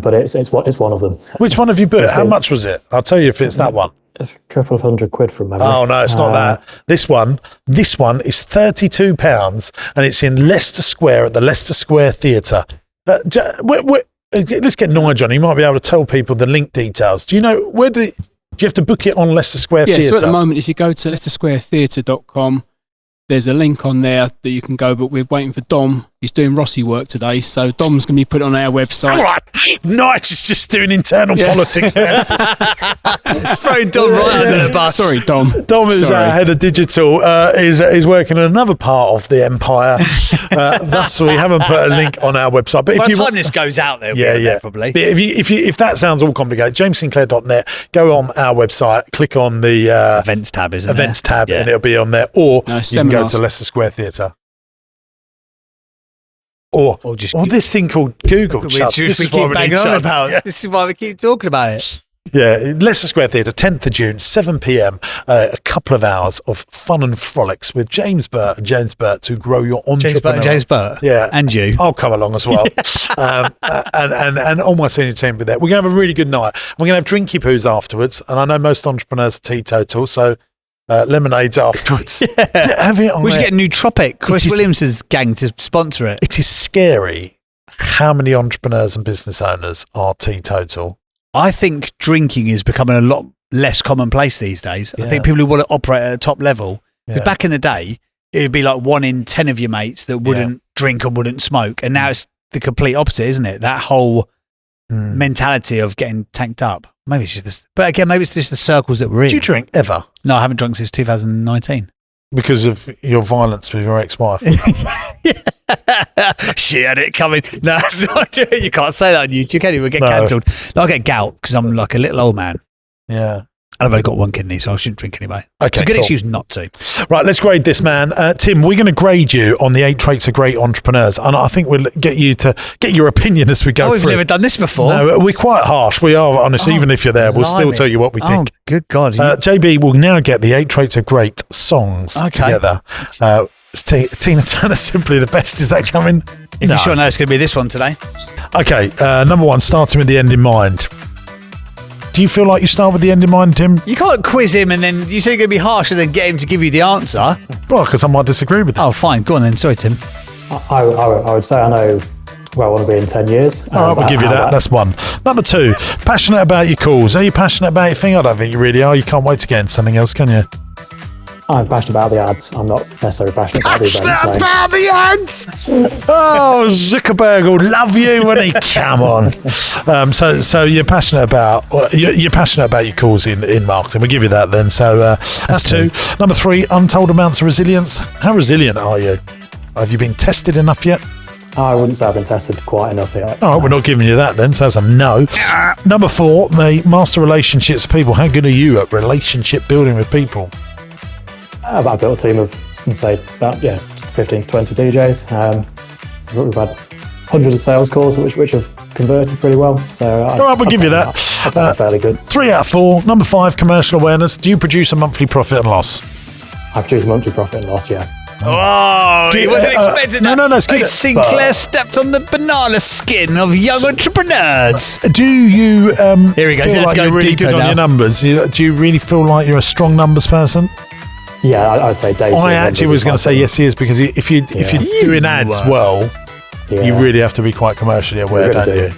but it's one of them. Which one have you booked? How much was it? I'll tell you if it's that one. It's a couple of £100 from memory. Oh no, it's not that. This one is £32, and it's in Leicester Square at the Leicester Square Theatre. Let's get Nigel on. He might be able to tell people the link details. Do you know do you have to book it on Leicester Square Theatre? So at the moment, if you go to leicestersquaretheatre.com, there's a link on there that you can go, but we're waiting for Dom. He's doing Rossi work today, so Dom's going to be put on our website. All right. Nigel is just doing internal politics there. Throwing Dom right under the bus. Sorry, Dom. Dom is our head of digital, is working in another part of the empire. Thus, we haven't put a link on our website. But by the time this goes out, there, probably. But if that sounds all complicated, jamessinclair.net, go on our website, click on the events tab, and it'll be on there. Or you can go to Leicester Square Theatre. Or this thing called Google Chuds. This is why we keep talking about it. Yeah, Leicester Square Theatre, 10th of June, 7 p.m. A couple of hours of fun and frolics with James Burt and James Burt to grow your entrepreneur. James Burt, yeah, and you. I'll come along as well. And all my senior team will be there. We're going to have a really good night. We're going to have drinky poos afterwards, and I know most entrepreneurs are teetotal, so lemonades afterwards. We should get Nootropic, Chris Williams's gang, to sponsor it. It is scary how many entrepreneurs and business owners are teetotal. I think drinking is becoming a lot less commonplace these days. I think people who want to operate at a top level, because back in the day, it would be like 1 in 10 of your mates that wouldn't drink and wouldn't smoke. And now it's the complete opposite, isn't it? That whole mentality of getting tanked up. Maybe it's just this, but again, maybe it's just the circles that we're in. Do you drink ever? No, I haven't drunk since 2019. Because of your violence with your ex-wife? She had it coming. No, that's not true. You can't say that on YouTube, can you? We'll get cancelled. No, I get gout because I'm like a little old man. Yeah. And I've only got one kidney, so I shouldn't drink anyway. Okay, it's a good excuse not to. Right, let's grade this, man. Tim, we're going to grade you on the 8 traits of great entrepreneurs, and I think we'll get you to get your opinion as we go through. We've never done this before. No, we're quite harsh. We are, honestly. Even if you're there, we'll still tell you what we think. Good God. JB will now get the 8 traits of great songs together. It's Tina Turner, Simply the Best. Is that coming? If you're sure, no, it's going to be this one today. Okay, number one, starting with the end in mind. Do you feel like you start with the end in mind, Tim? You can't quiz him and then you say you're going to be harsh and then get him to give you the answer. Well, because I might disagree with you. Oh, fine. Go on then. Sorry, Tim. I would say I know where I want to be in 10 years. All right, we'll give you that. That's one. Number two, passionate about your calls. Are you passionate about your thing? I don't think you really are. You can't wait to get into something else, can you? I'm passionate about the ads. I'm not necessarily passionate about the events. Passionate about the ads! Oh, Zuckerberg will love you when he come on. So you're passionate about your calls in marketing. We'll give you that then. So that's two. Number three, untold amounts of resilience. How resilient are you? Have you been tested enough yet? I wouldn't say I've been tested quite enough yet. All right, we're not giving you that then, so that's a no. Number four, the master relationships with people. How good are you at relationship building with people? I've built a team of, say, about 15 to 20 DJs. We've had hundreds of sales calls which have converted pretty well. So all right, we'll give you that. I'd say fairly good. 3 out of 4. Number 5, commercial awareness. Do you produce a monthly profit and loss? I produce a monthly profit and loss, yeah. Oh, he wasn't expecting that. No, it's good. Sinclair stepped on the banana skin of young entrepreneurs. Do you Here he goes. feel Let's like go you're really deeper good on now. your numbers? Do you really feel like you're a strong numbers person? Yeah, I'd say data. I actually was going to say yes, he is, because if you're doing ads well, you really have to be quite commercially aware, really don't do. you?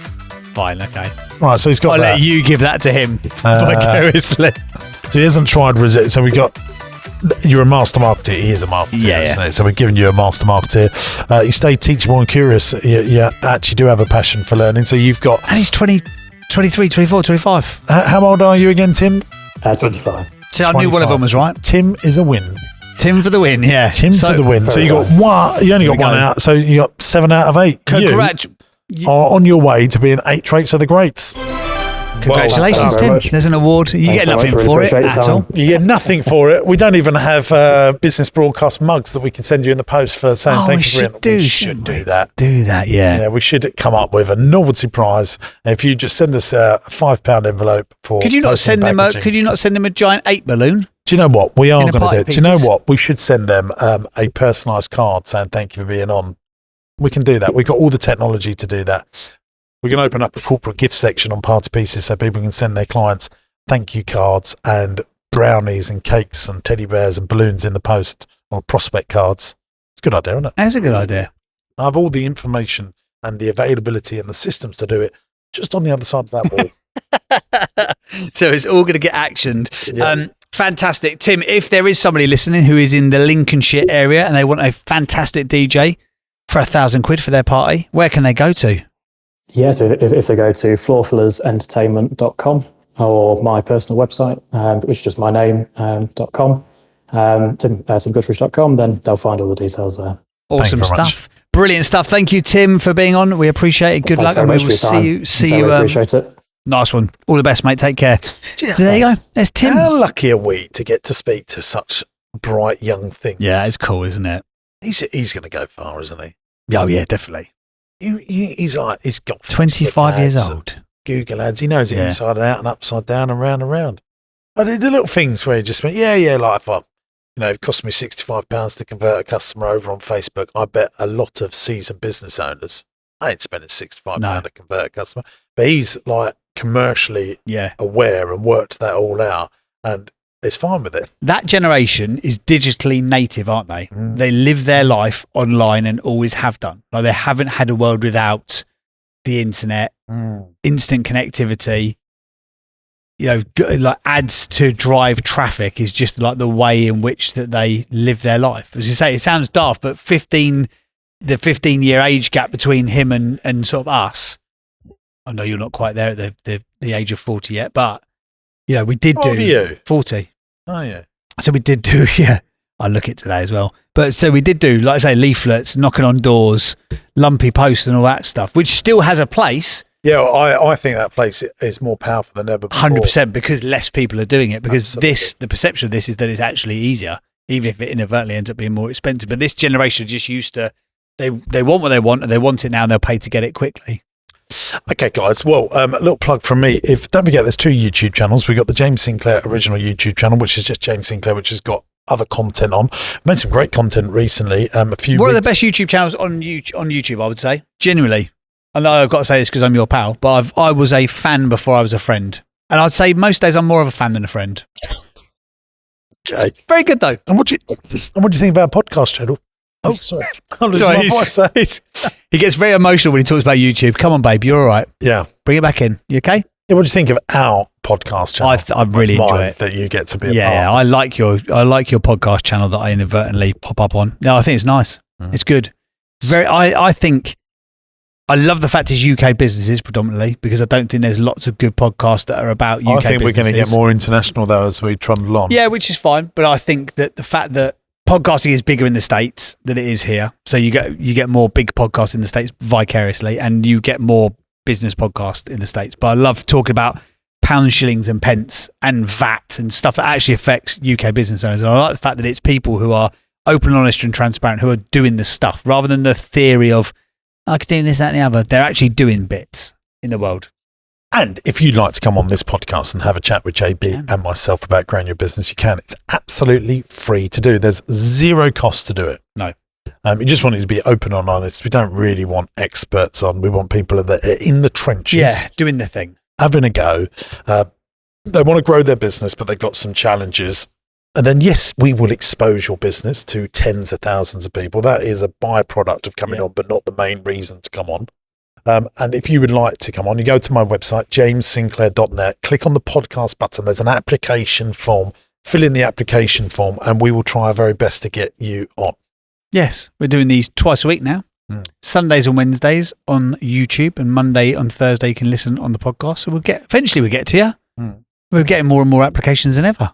Fine, okay. Right, so he's got I'll that. let you give that to him vicariously. So he hasn't tried Rosette. So we got. You're a master marketer. He is a marketer. Yeah. Isn't it? So we're giving you a master marketer. You stay teachable and curious. You actually do have a passion for learning. So you've got. And he's 20, 23, 24, 25. How old are you again, Tim? 25. See, I knew one of them was right. Tim is a win. Tim for the win, yeah. Tim for the win. So you got one. You only got one out. So you got 7 out of 8. You are on your way to being 8 traits of the greats. Congratulations, Well, Tim. much. There's an award. You get nothing for it at all. You get nothing for it. We don't even have business broadcast mugs that we can send you in the post for saying Oh, thank we you for should it. do, We should shouldn't do we? that. Do that, yeah. Yeah, we should come up with a novelty prize. And if you just send us a £5 envelope for. Could you not postal send them packaging. Could you not send them a giant 8 balloon? Do you know what? We are In a going to do party it. Do you know pieces? what? We should send them a personalised card saying thank you for being on. We can do that. We've got all the technology to do that. We can open up a corporate gift section on Party Pieces so people can send their clients thank you cards and brownies and cakes and teddy bears and balloons in the post, or prospect cards. It's a good idea, isn't it? That's a good idea. I have all the information and the availability and the systems to do it just on the other side of that wall. So it's all going to get actioned. Yeah. Fantastic. Tim, if there is somebody listening who is in the Lincolnshire area and they want a fantastic DJ for £1,000 for their party, where can they go to? Yeah, so if they go to floorfillersentertainment.com or my personal website, which is just my name, .com, timguthridge.com, then they'll find all the details there. Awesome very much. stuff. Brilliant stuff. Thank you, Tim, for being on. We appreciate it. Good Thanks luck, very and we much will for your time. see So you. we appreciate it. Nice one. All the best, mate. Take care. So there you go. There's Tim. How lucky are we to get to speak to such bright young things? Yeah, it's cool, isn't it? He's going to go far, isn't he? Oh, yeah, definitely. He's got 25 Facebook years ads and old. Google ads. He knows it Yeah. inside and out and upside down and round and round. I did the little things where he just went, like if it cost me £65 to convert a customer over on Facebook, I bet a lot of seasoned business owners ain't spending £65 to convert a customer. But he's like commercially aware and worked that all out, and it's fine with it. That generation is digitally native, aren't they? They live their life online and always have done. Like, they haven't had a world without the internet, instant connectivity. Like ads to drive traffic is just like the way in which that they live their life. As you say, it sounds daft, but the 15-year age gap between him and sort of us. I know you're not quite there at the age of 40 yet, but we did How old are you? 40. Oh, yeah. So we did do, I look it today as well. But so we did do, like I say, leaflets, knocking on doors, lumpy posts and all that stuff, which still has a place. Yeah, well, I think that place is more powerful than ever before. 100%, because less people are doing it. Because Absolutely. the perception of this is that it's actually easier, even if it inadvertently ends up being more expensive. But this generation are just used to, they want what they want and they want it now and they'll pay to get it quickly. Okay, guys. Well, a little plug from me. Don't forget, there's 2 YouTube channels. We've got the James Sinclair original YouTube channel, which is just James Sinclair, which has got other content on. Made some great content recently. What are the best YouTube channels on YouTube, I would say? Genuinely. I know I've got to say this because I'm your pal, but I was a fan before I was a friend. And I'd say most days I'm more of a fan than a friend. Okay. Very good, though. And what do you think of our podcast channel? Oh, sorry. Sorry, he gets very emotional when he talks about YouTube. Come on, babe, you're all right. Yeah. Bring it back in. You okay? Yeah, what do you think of our podcast channel? I really enjoy it. That you get to be a part. Yeah, I like your podcast channel that I inadvertently pop up on. No, I think it's nice. It's good. I think I love the fact it's UK businesses predominantly, because I don't think there's lots of good podcasts that are about UK businesses. I think we're going to get more international though as we trundle on. Yeah, which is fine. But I think that the fact that podcasting is bigger in the States than it is here. So you get more big podcasts in the States vicariously, and you get more business podcasts in the States. But I love talking about pounds, shillings and pence and VAT and stuff that actually affects UK business owners. And I like the fact that it's people who are open, honest and transparent who are doing the stuff, rather than the theory of, I could do this, that and the other. They're actually doing bits in the world. And if you'd like to come on this podcast and have a chat with JB and myself about growing your business, you can. It's absolutely free to do. There's zero cost to do it. No. You just want it to be open and honest. We don't really want experts on. We want people that are in the trenches. Yeah, doing the thing. Having a go. They want to grow their business, but they've got some challenges. And then, yes, we will expose your business to tens of thousands of people. That is a byproduct of coming on, but not the main reason to come on. And if you would like to come on, you go to my website, jamessinclair.net, click on the podcast button. There's an application form. Fill in the application form, and we will try our very best to get you on. Yes, we're doing these twice a week now. Sundays and Wednesdays on YouTube, and Monday and Thursday you can listen on the podcast. So eventually we'll get to you. We're getting more and more applications than ever.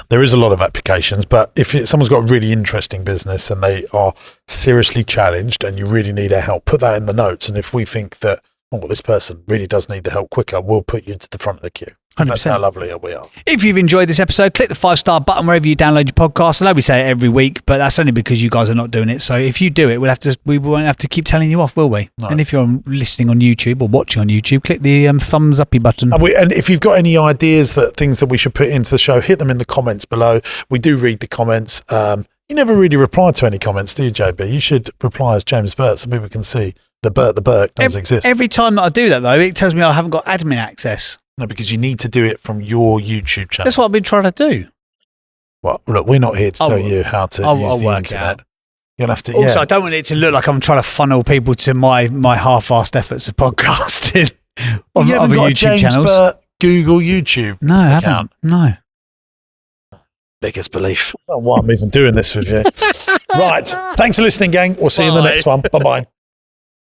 There is a lot of applications, but if someone's got a really interesting business and they are seriously challenged and you really need our help, put that in the notes. And if we think that, this person really does need the help quicker, we'll put you to the front of the queue. 100%. That's how lovely we are. If you've enjoyed this episode, click the 5-star button wherever you download your podcast. I know we say it every week, but that's only because you guys are not doing it. So if you do it, we won't have to keep telling you off, will we? No. And if you're listening on YouTube or watching on YouTube, click the thumbs uppy button. And if you've got any ideas things that we should put into the show, hit them in the comments below. We do read the comments. You never really reply to any comments, do you, JB? You should reply as James Burt so people can see the Burt does exist. Every time that I do that, though, it tells me I haven't got admin access. No, because you need to do it from your YouTube channel. That's what I've been trying to do. Well, look, we're not here to tell you how to use the internet. You'll have to. Also, I don't want it to look like I'm trying to funnel people to my half-assed efforts of podcasting on you haven't other got YouTube James channels. Burt Google YouTube. No, I haven't. No. Biggest belief. I don't know why I'm even doing this with you. Right. Thanks for listening, gang. We'll see you in the next one. Bye-bye.